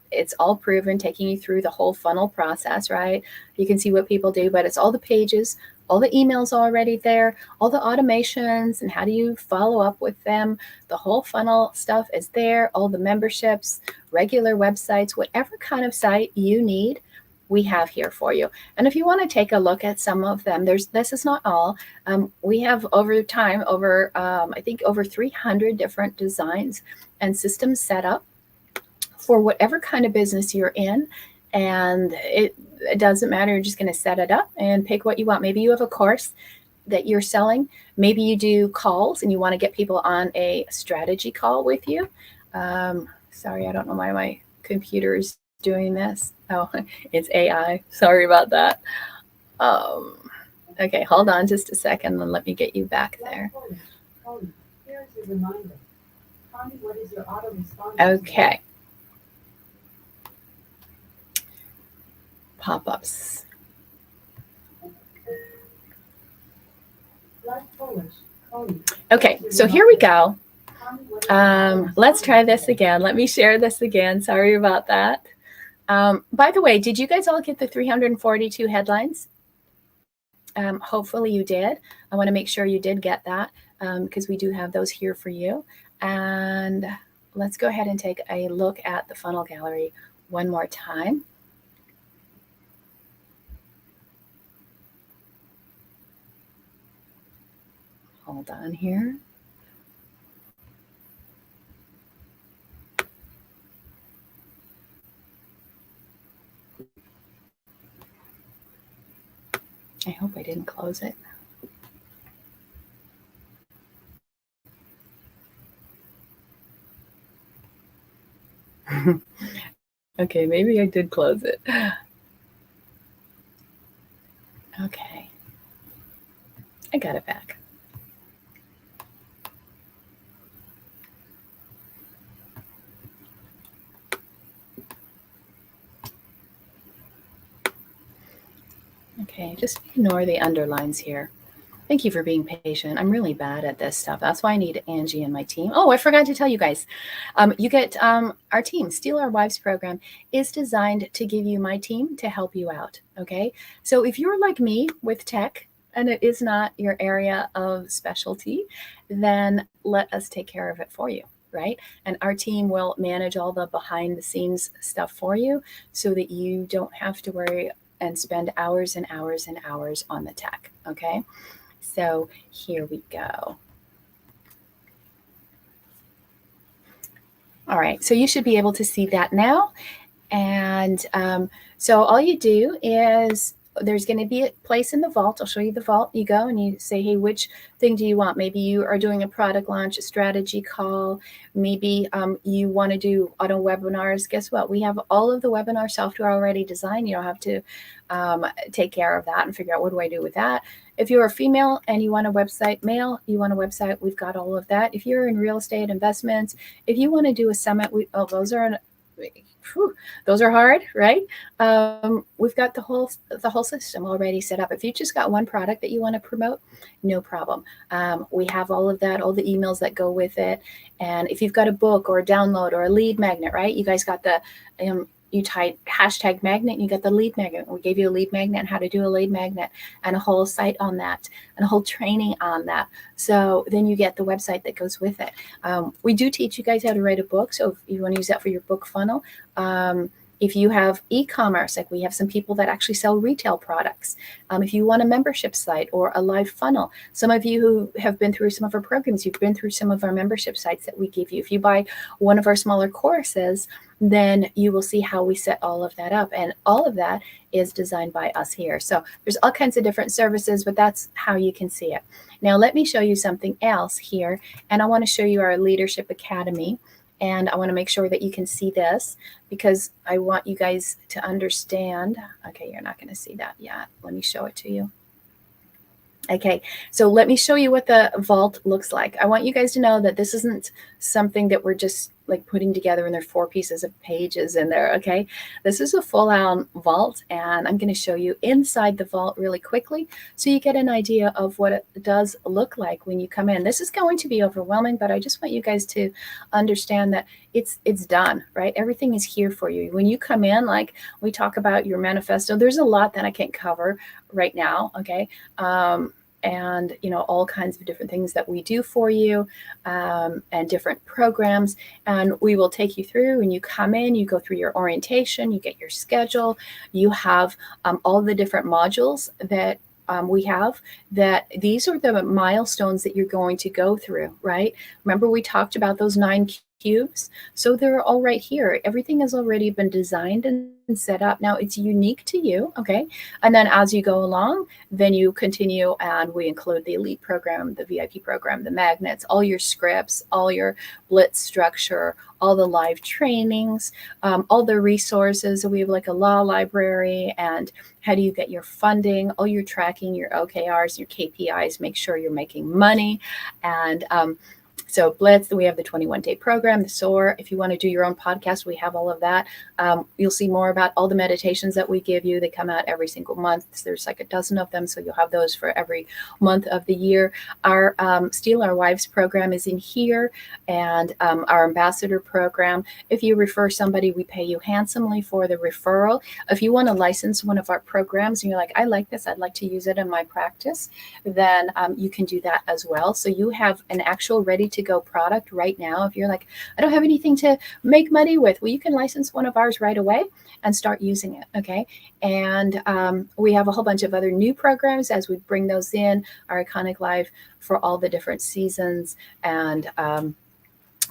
It's all proven, taking you through the whole funnel process, right? You can see what people do, but it's all the pages, all the emails already there, all the automations and how do you follow up with them. The whole funnel stuff is there, all the memberships, regular websites, whatever kind of site you need, we have here for you. And if you want to take a look at some of them, this is not all. We have over time, I think over 300 different designs and systems set up for whatever kind of business you're in. And it doesn't matter. You're just going to set it up and pick what you want. Maybe you have a course that you're selling. Maybe you do calls and you want to get people on a strategy call with you. Sorry, I don't know why my computer is doing this. Oh, it's AI. Sorry about that. Okay, hold on just a second and let me get you back there. Here's a reminder. Connie, what is your autoresponder? Okay. Pop-ups. Like Polish, Tony, Okay, what is so a here we reminder? go. Tony, what is a reminder Let's try assignment this today? again. Let me share this again. Sorry about that. By the way, did you guys all get the 342 headlines? Hopefully you did. I want to make sure you did get that because we do have those here for you. And let's go ahead and take a look at the funnel gallery one more time. Hold on here. I hope I didn't close it. Okay, maybe I did close it. Okay. I got it back. Okay, just ignore the underlines here. Thank you for being patient. I'm really bad at this stuff. That's why I need Angie and my team. Oh, I forgot to tell you guys. You get our team, Steal Our Wives program is designed to give you my team to help you out. Okay. So if you're like me with tech and it is not your area of specialty, then let us take care of it for you. Right. And our team will manage all the behind the scenes stuff for you so that you don't have to worry and spend hours and hours and hours on the tech. Okay. So here we go. All right, so you should be able to see that now. And so all you do is there's going to be a place in the vault. I'll show you the vault. You go and you say, hey, which thing do you want? Maybe you are doing a product launch, a strategy call. Maybe you want to do auto webinars. Guess what? We have all of the webinar software already designed. You don't have to take care of that and figure out what do I do with that. If you're a female and you want a website, male, you want a website, we've got all of that. If you're in real estate investments, if you want to do a summit, those are hard, right? We've got the whole system already set up. If you just got one product that you want to promote, no problem. We have all of that, all the emails that go with it. And if you've got a book or a download or a lead magnet, right? You guys got the you type hashtag magnet and you got the lead magnet. We gave you a lead magnet and how to do a lead magnet and a whole site on that and a whole training on that. So then you get the website that goes with it. We do teach you guys how to write a book. So if you want to use that for your book funnel, if you have e-commerce, like we have some people that actually sell retail products. If you want a membership site or a live funnel, some of you who have been through some of our programs, you've been through some of our membership sites that we give you. If you buy one of our smaller courses, then you will see how we set all of that up. And all of that is designed by us here. So there's all kinds of different services, but that's how you can see it. Now, let me show you something else here. And I want to show you our Leadership Academy. And I want to make sure that you can see this because I want you guys to understand. Okay, you're not going to see that yet. Let me show it to you. Okay, so let me show you what the vault looks like. I want you guys to know that this isn't something that we're just like putting together and there are 4 pieces of pages in there, okay? This is a full-on vault, and I'm going to show you inside the vault really quickly so you get an idea of what it does look like when you come in. This is going to be overwhelming, but I just want you guys to understand that it's done, right? Everything is here for you. When you come in, like we talk about your manifesto, there's a lot that I can't cover right now, okay? And all kinds of different things that we do for you and different programs, and we will take you through. And you come in, you go through your orientation, you get your schedule, you have all the different modules that we have, that these are the milestones that you're going to go through, right? Remember we talked about those 9 cubes? So they're all right here. Everything has already been designed and set up. Now it's unique to you, okay? And then as you go along, then you continue, and we include the elite program, the VIP program, the magnets, all your scripts, all your blitz structure, all the live trainings, all the resources. We have like a law library, and how do you get your funding, all your tracking, your OKRs, your KPIs, make sure you're making money. And So Blitz, we have the 21-day program, the SOAR. If you want to do your own podcast, we have all of that. You'll see more about all the meditations that we give you. They come out every single month. There's like a dozen of them, so you'll have those for every month of the year. Our Steal Our Wives program is in here, and our ambassador program. If you refer somebody, we pay you handsomely for the referral. If you want to license one of our programs and you're like, I like this, I'd like to use it in my practice, then you can do that as well. So you have an actual ready to go product right now. If you're like, I don't have anything to make money with, well, you can license one of ours right away and start using it. Okay. And we have a whole bunch of other new programs as we bring those in, our Iconic Live for all the different seasons, and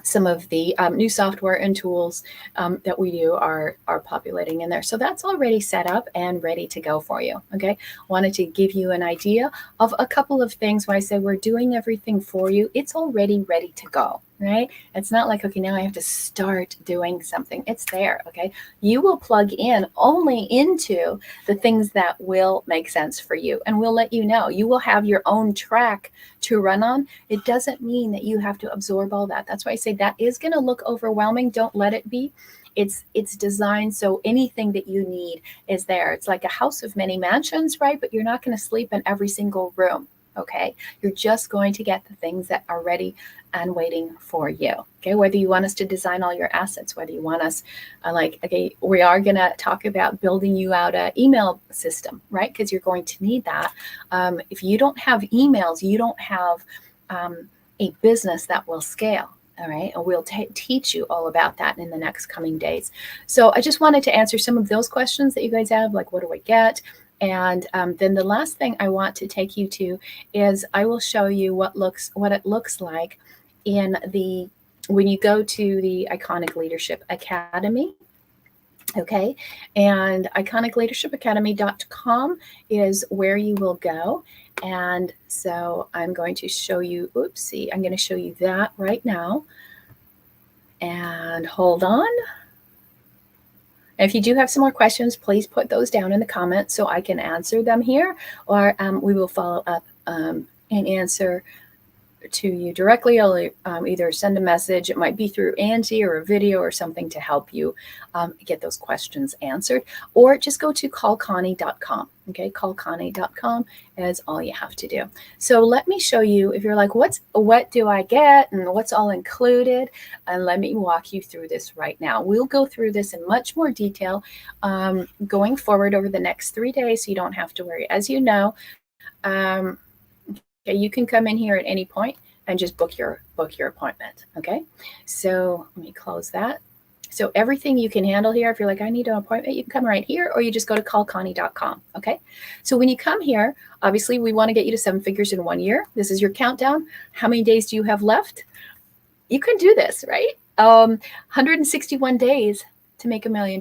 some of the new software and tools that we do are populating in there. So that's already set up and ready to go for you. Okay. Wanted to give you an idea of a couple of things when I say we're doing everything for you. It's already ready to go. Right? It's not like, okay, now I have to start doing something. It's there. Okay. You will plug in only into the things that will make sense for you, and we'll let you know. You will have your own track to run on. It doesn't mean that you have to absorb all that. That's why I say that is going to look overwhelming. Don't let it be. It's designed so anything that you need is there. It's like a house of many mansions, right? But you're not going to sleep in every single room. Okay. You're just going to get the things that are ready and waiting for you. Okay. Whether you want us to design all your assets, whether you want us okay, we are going to talk about building you out an email system, right? Because you're going to need that. If you don't have emails, you don't have a business that will scale. All right. And we'll teach you all about that in the next coming days. So I just wanted to answer some of those questions that you guys have, like, what do I get? And then the last thing I want to take you to is I will show you what it looks like when you go to the Iconic Leadership Academy. Okay. And iconicleadershipacademy.com is where you will go. And so I'm going to show you, I'm going to show you that right now. And hold on. If you do have some more questions, please put those down in the comments so I can answer them here, or we will follow up and answer to you directly. I'll either send a message. It might be through Angie or a video or something to help you get those questions answered, or just go to callconnie.com. Okay, callconnie.com is all you have to do. So let me show you, if you're like, what do I get and what's all included? And let me walk you through this right now. We'll go through this in much more detail going forward over the next 3 days, so you don't have to worry. As you know, okay, you can come in here at any point and just book your appointment. Okay, so let me close that. So everything you can handle here. If you're like, I need an appointment, you can come right here, or you just go to callconnie.com. Okay, so when you come here, obviously we want to get you to 7 figures in 1 year. This is your countdown. How many days do you have left? You can do this, right? 161 days to make $1 million,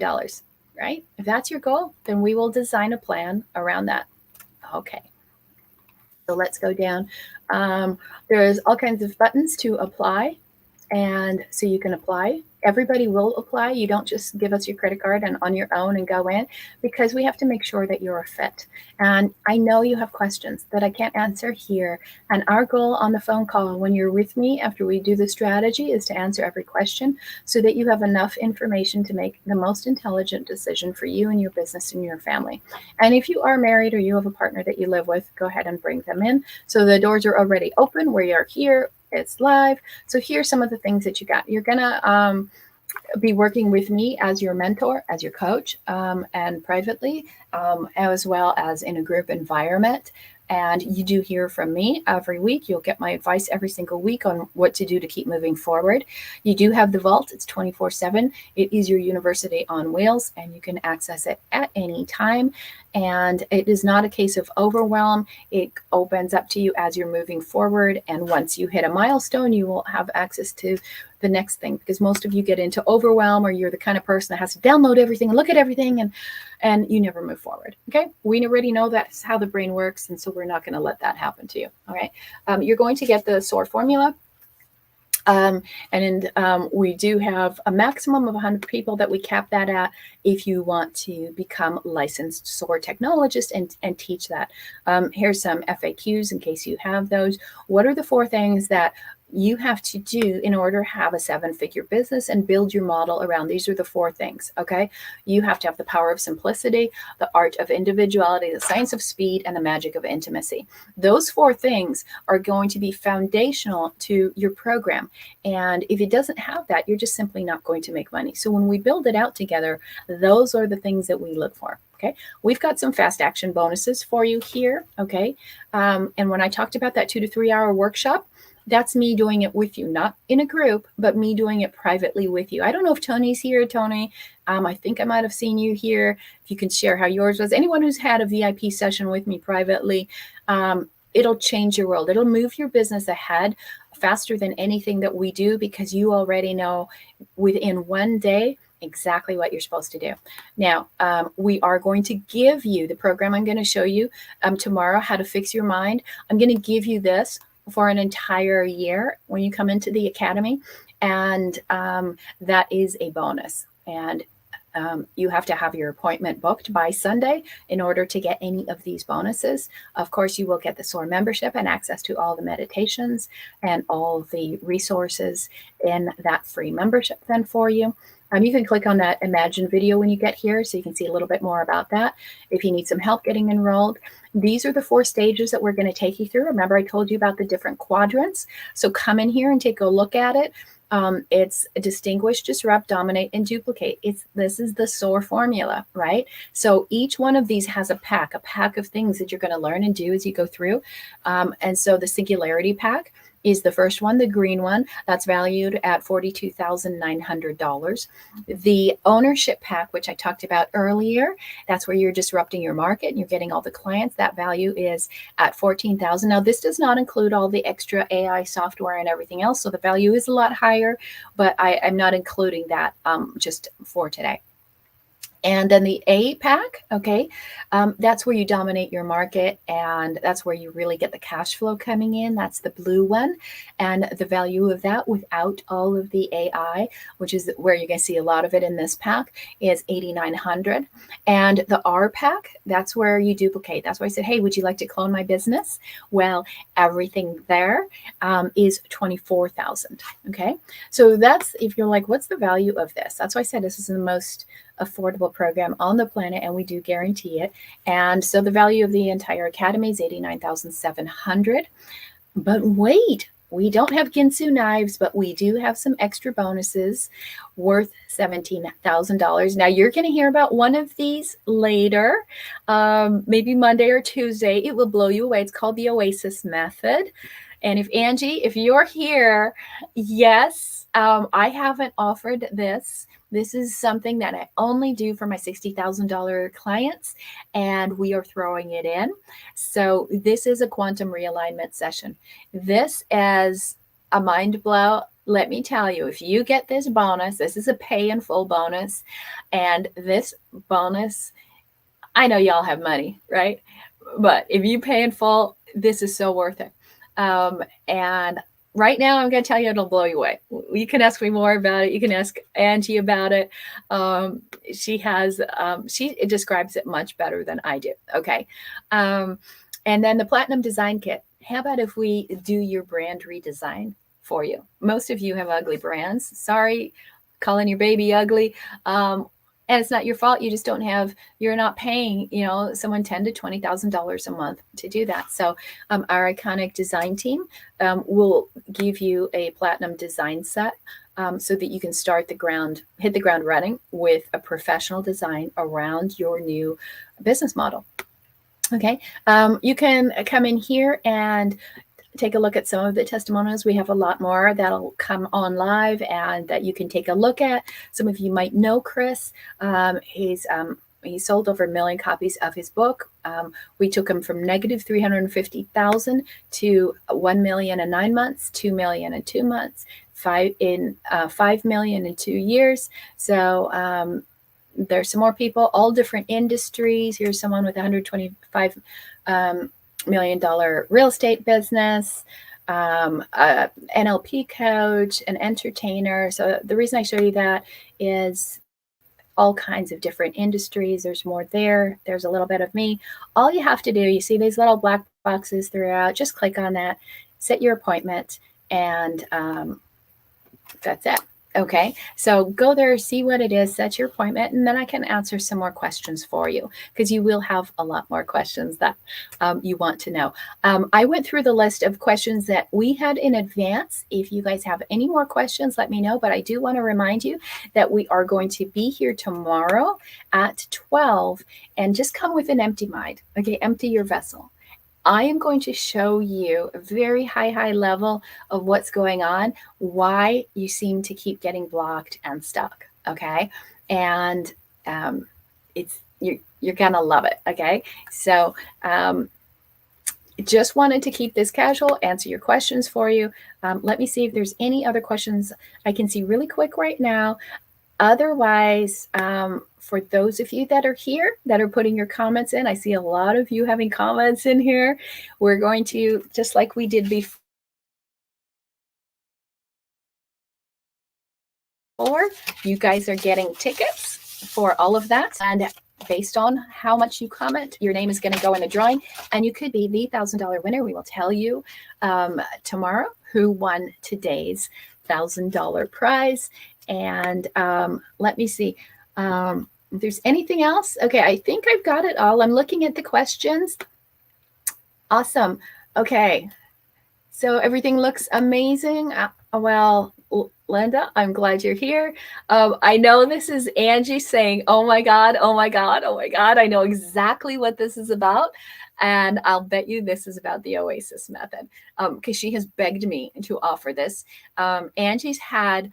right? If that's your goal, then we will design a plan around that. Okay. So let's go down. There's all kinds of buttons to apply. And so you can apply. Everybody will apply. You don't just give us your credit card and on your own and go in, because we have to make sure that you're a fit. And I know you have questions that I can't answer here. And our goal on the phone call when you're with me after we do the strategy is to answer every question so that you have enough information to make the most intelligent decision for you and your business and your family. And if you are married or you have a partner that you live with, go ahead and bring them in. So the doors are already open. We are here. It's live. So here's some of the things that you got. You're going to be working with me as your mentor, as your coach, and privately, as well as in a group environment. And you do hear from me every week. You'll get my advice every single week on what to do to keep moving forward. You do have the vault. It's 24/7. It is your university on wheels, and you can access it at any time. And it is not a case of overwhelm. It opens up to you as you're moving forward. And once you hit a milestone, you will have access to the next thing, because most of you get into overwhelm, or you're the kind of person that has to download everything and look at everything, and you never move forward. Okay. We already know that's how the brain works. And so we're not going to let that happen to you. All right. You're going to get the SOAR formula. We do have a maximum of 100 people that we cap that at if you want to become licensed SOAR technologist and teach that. Here's some FAQs in case you have those. What are the 4 things that you have to do in order to have a 7-figure business and build your model around. These are the 4 things, okay? You have to have the power of simplicity, the art of individuality, the science of speed, and the magic of intimacy. Those 4 things are going to be foundational to your program. And if it doesn't have that, you're just simply not going to make money. So when we build it out together, those are the things that we look for. Okay, we've got some fast action bonuses for you here. Okay, and when I talked about that 2 to 3 hour workshop, that's me doing it with you, not in a group, but me doing it privately with you. I don't know if Tony's here. Tony, I think I might have seen you here. If you can share how yours was. Anyone who's had a VIP session with me privately, it'll change your world. It'll move your business ahead faster than anything that we do, because you already know within one day exactly what you're supposed to do. Now, we are going to give you the program I'm going to show you tomorrow, how to fix your mind. I'm going to give you this for an entire year when you come into the academy, and that is a bonus. And you have to have your appointment booked by Sunday in order to get any of these bonuses. Of course, you will get the SOAR membership and access to all the meditations and all the resources in that free membership then for you. You can click on that Imagine video when you get here so you can see a little bit more about that. If you need some help getting enrolled, these are the 4 stages that we're going to take you through. Remember, I told you about the different quadrants. So come in here and take a look at it. It's distinguish, disrupt, dominate, and duplicate. This is the SOAR formula, right? So each one of these has a pack of things that you're going to learn and do as you go through. And so the singularity pack is the first one, the green one, that's valued at $42,900. The ownership pack, which I talked about earlier, that's where you're disrupting your market and you're getting all the clients. That value is at $14,000. Now, this does not include all the extra AI software and everything else, so the value is a lot higher, but I'm not including that just for today. And then the A pack, okay, that's where you dominate your market, and that's where you really get the cash flow coming in. That's the blue one. And the value of that without all of the AI, which is where you're going to see a lot of it in this pack, is $8,900. And the R pack, that's where you duplicate. That's why I said, hey, would you like to clone my business? Well, everything there is $24,000. Okay, so that's, if you're like, what's the value of this? That's why I said this is the most affordable program on the planet, and we do guarantee it. And so the value of the entire academy is $89,700. But wait, we don't have Ginsu knives, but we do have some extra bonuses worth $17,000. Now, you're going to hear about one of these later, maybe Monday or Tuesday. It will blow you away. It's called the Oasis Method. And if Angie, if you're here, yes, I haven't offered this. This is something that I only do for my $60,000 clients, and we are throwing it in. So this is a quantum realignment session. This is a mind blow. Let me tell you, if you get this bonus, this is a pay in full bonus. And this bonus, I know y'all have money, right? But if you pay in full, this is so worth it. And right now, I'm going to tell you, it'll blow you away. You can ask me more about it. You can ask Angie about it. She describes it much better than I do. Okay. And then the Platinum Design Kit. How about if we do your brand redesign for you? Most of you have ugly brands. Sorry, calling your baby ugly. And it's not your fault. You just don't have, you're not paying, someone $10,000 to $20,000 a month to do that. So our iconic design team will give you a platinum design set so that you can hit the ground running with a professional design around your new business model. Okay. You can come in here and take a look at some of the testimonials. We have a lot more that'll come on live and that you can take a look at. Some of you might know Chris. He sold over 1 million copies of his book. We took him from negative 350,000 to 1 million in 9 months, 2 million in 2 months, 5 million in 2 years. So there's some more people, all different industries. Here's someone with $125 million real estate business, NLP coach, an entertainer. So the reason I show you that is all kinds of different industries. There's more there. There's a little bit of me. All you have to do, you see these little black boxes throughout, just click on that, set your appointment, And that's it. Okay, so go there, see what it is, set your appointment, and then I can answer some more questions for you because you will have a lot more questions that you want to know. I went through the list of questions that we had in advance. If you guys have any more questions, let me know. But I do want to remind you that we are going to be here tomorrow at 12, and just come with an empty mind. Okay, empty your vessel. I am going to show you a very high level of what's going on, why you seem to keep getting blocked and stuck. Okay, and it's you're gonna love it. Okay, so just wanted to keep this casual, answer your questions for you. Let me see if there's any other questions I can see really quick right now. Otherwise, for those of you that are here, that are putting your comments in, I see a lot of you having comments in here. We're going to, just like we did before, you guys are getting tickets for all of that. And based on how much you comment, your name is going to go in the drawing, and you could be the $1,000 winner. We will tell you tomorrow who won today's $1,000 prize. And let me see if there's anything else. Okay, I think I've got it all. I'm looking at the questions. Awesome. Okay, so everything looks amazing. Well, Linda, I'm glad you're here. I know this is Angie saying, oh my God, oh my God, oh my God. I know exactly what this is about. And I'll bet you this is about the Oasis method because she has begged me to offer this. Angie's had,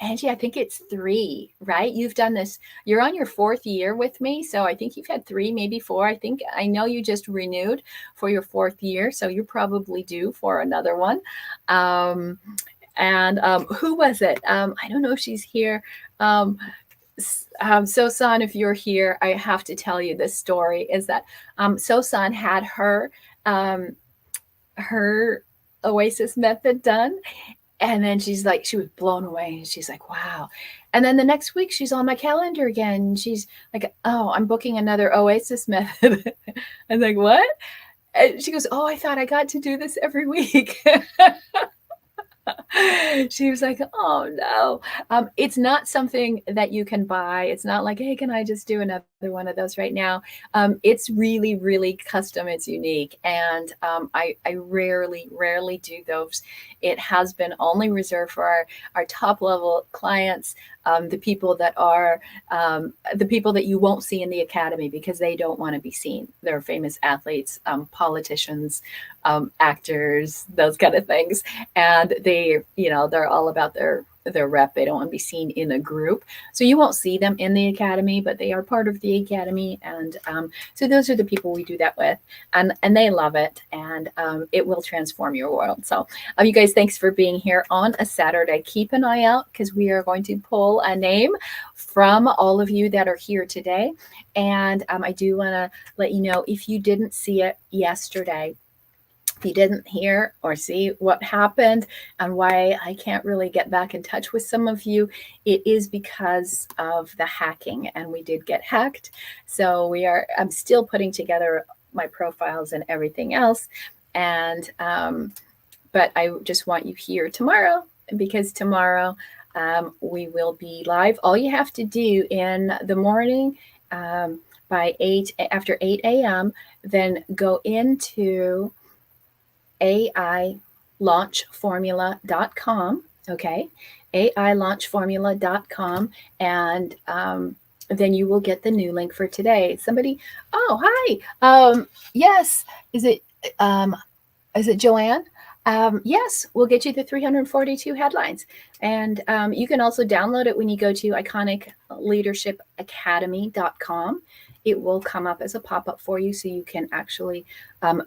Angie, I think it's 3, right? You've done this. You're on your 4th year with me. So I think you've had 3, maybe 4. I know you just renewed for your 4th year. So you're probably due for another one. And who was it? I don't know if she's here. Sosan, if you're here, I have to tell you this story is that Sosan had her Oasis method done. And then she's like, she was blown away. And she's like, wow. And then the next week she's on my calendar again. She's like, oh, I'm booking another Oasis method. I'm like, what? And she goes, oh, I thought I got to do this every week. She was like, oh no. It's not something that you can buy. It's not like, hey, can I just do another one of those right now? It's really custom. It's unique. And I rarely do those. It has been only reserved for our top level clients, the people that are the people that you won't see in the academy because they don't want to be seen. They're famous athletes, politicians, actors, those kind of things. And they're all about their rep. They don't want to be seen in a group. So you won't see them in the academy, but they are part of the academy. And so those are the people we do that with. And they love it. And it will transform your world. So you guys, thanks for being here on a Saturday. Keep an eye out because we are going to pull a name from all of you that are here today. And I do want to let you know, if you didn't see it yesterday, if you didn't hear or see what happened and why I can't really get back in touch with some of you, it is because of the hacking, and we did get hacked. So I'm still putting together my profiles and everything else. And but I just want you here tomorrow, because tomorrow we will be live. All you have to do in the morning after 8 a.m., then go into AIlaunchformula.com. Okay, AIlaunchformula.com, and then you will get the new link for today. Somebody, oh hi, yes, is it Joanne? Yes, we'll get you the 342 headlines, and you can also download it when you go to iconicleadershipacademy.com. It will come up as a pop-up for you, so you can actually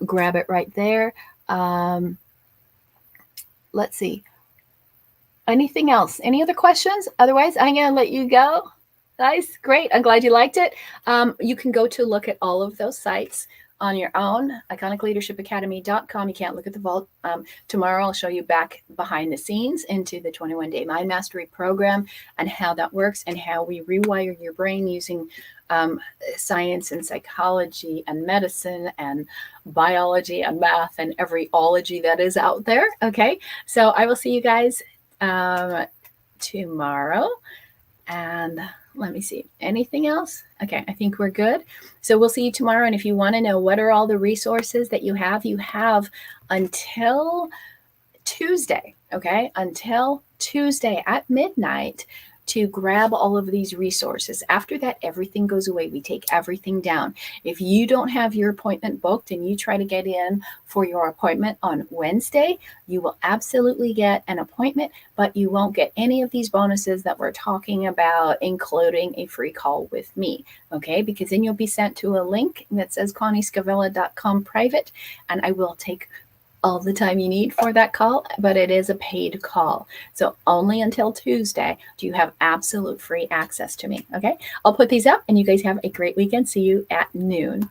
grab it right there. Let's see. Anything else? Any other questions? Otherwise, I'm going to let you go. Nice. Great. I'm glad you liked it. You can go to look at all of those sites on your own, iconicleadershipacademy.com. You can't look at the vault. Tomorrow I'll show you back behind the scenes into the 21-day mind mastery program and how that works and how we rewire your brain using science and psychology and medicine and biology and math and every ology that is out there. Okay, so I will see you guys tomorrow. And let me see, anything else? Okay, I think we're good. So we'll see you tomorrow. And if you want to know what are all the resources that you have until Tuesday, okay? Until Tuesday at midnight to grab all of these resources. After that, everything goes away. We take everything down. If you don't have your appointment booked and you try to get in for your appointment on Wednesday, you will absolutely get an appointment, but you won't get any of these bonuses that we're talking about, including a free call with me, okay? Because then you'll be sent to a link that says conniescavella.com private, and I will take all the time you need for that call, but it is a paid call. So only until Tuesday do you have absolute free access to me. Okay, I'll put these up and you guys have a great weekend. See you at noon.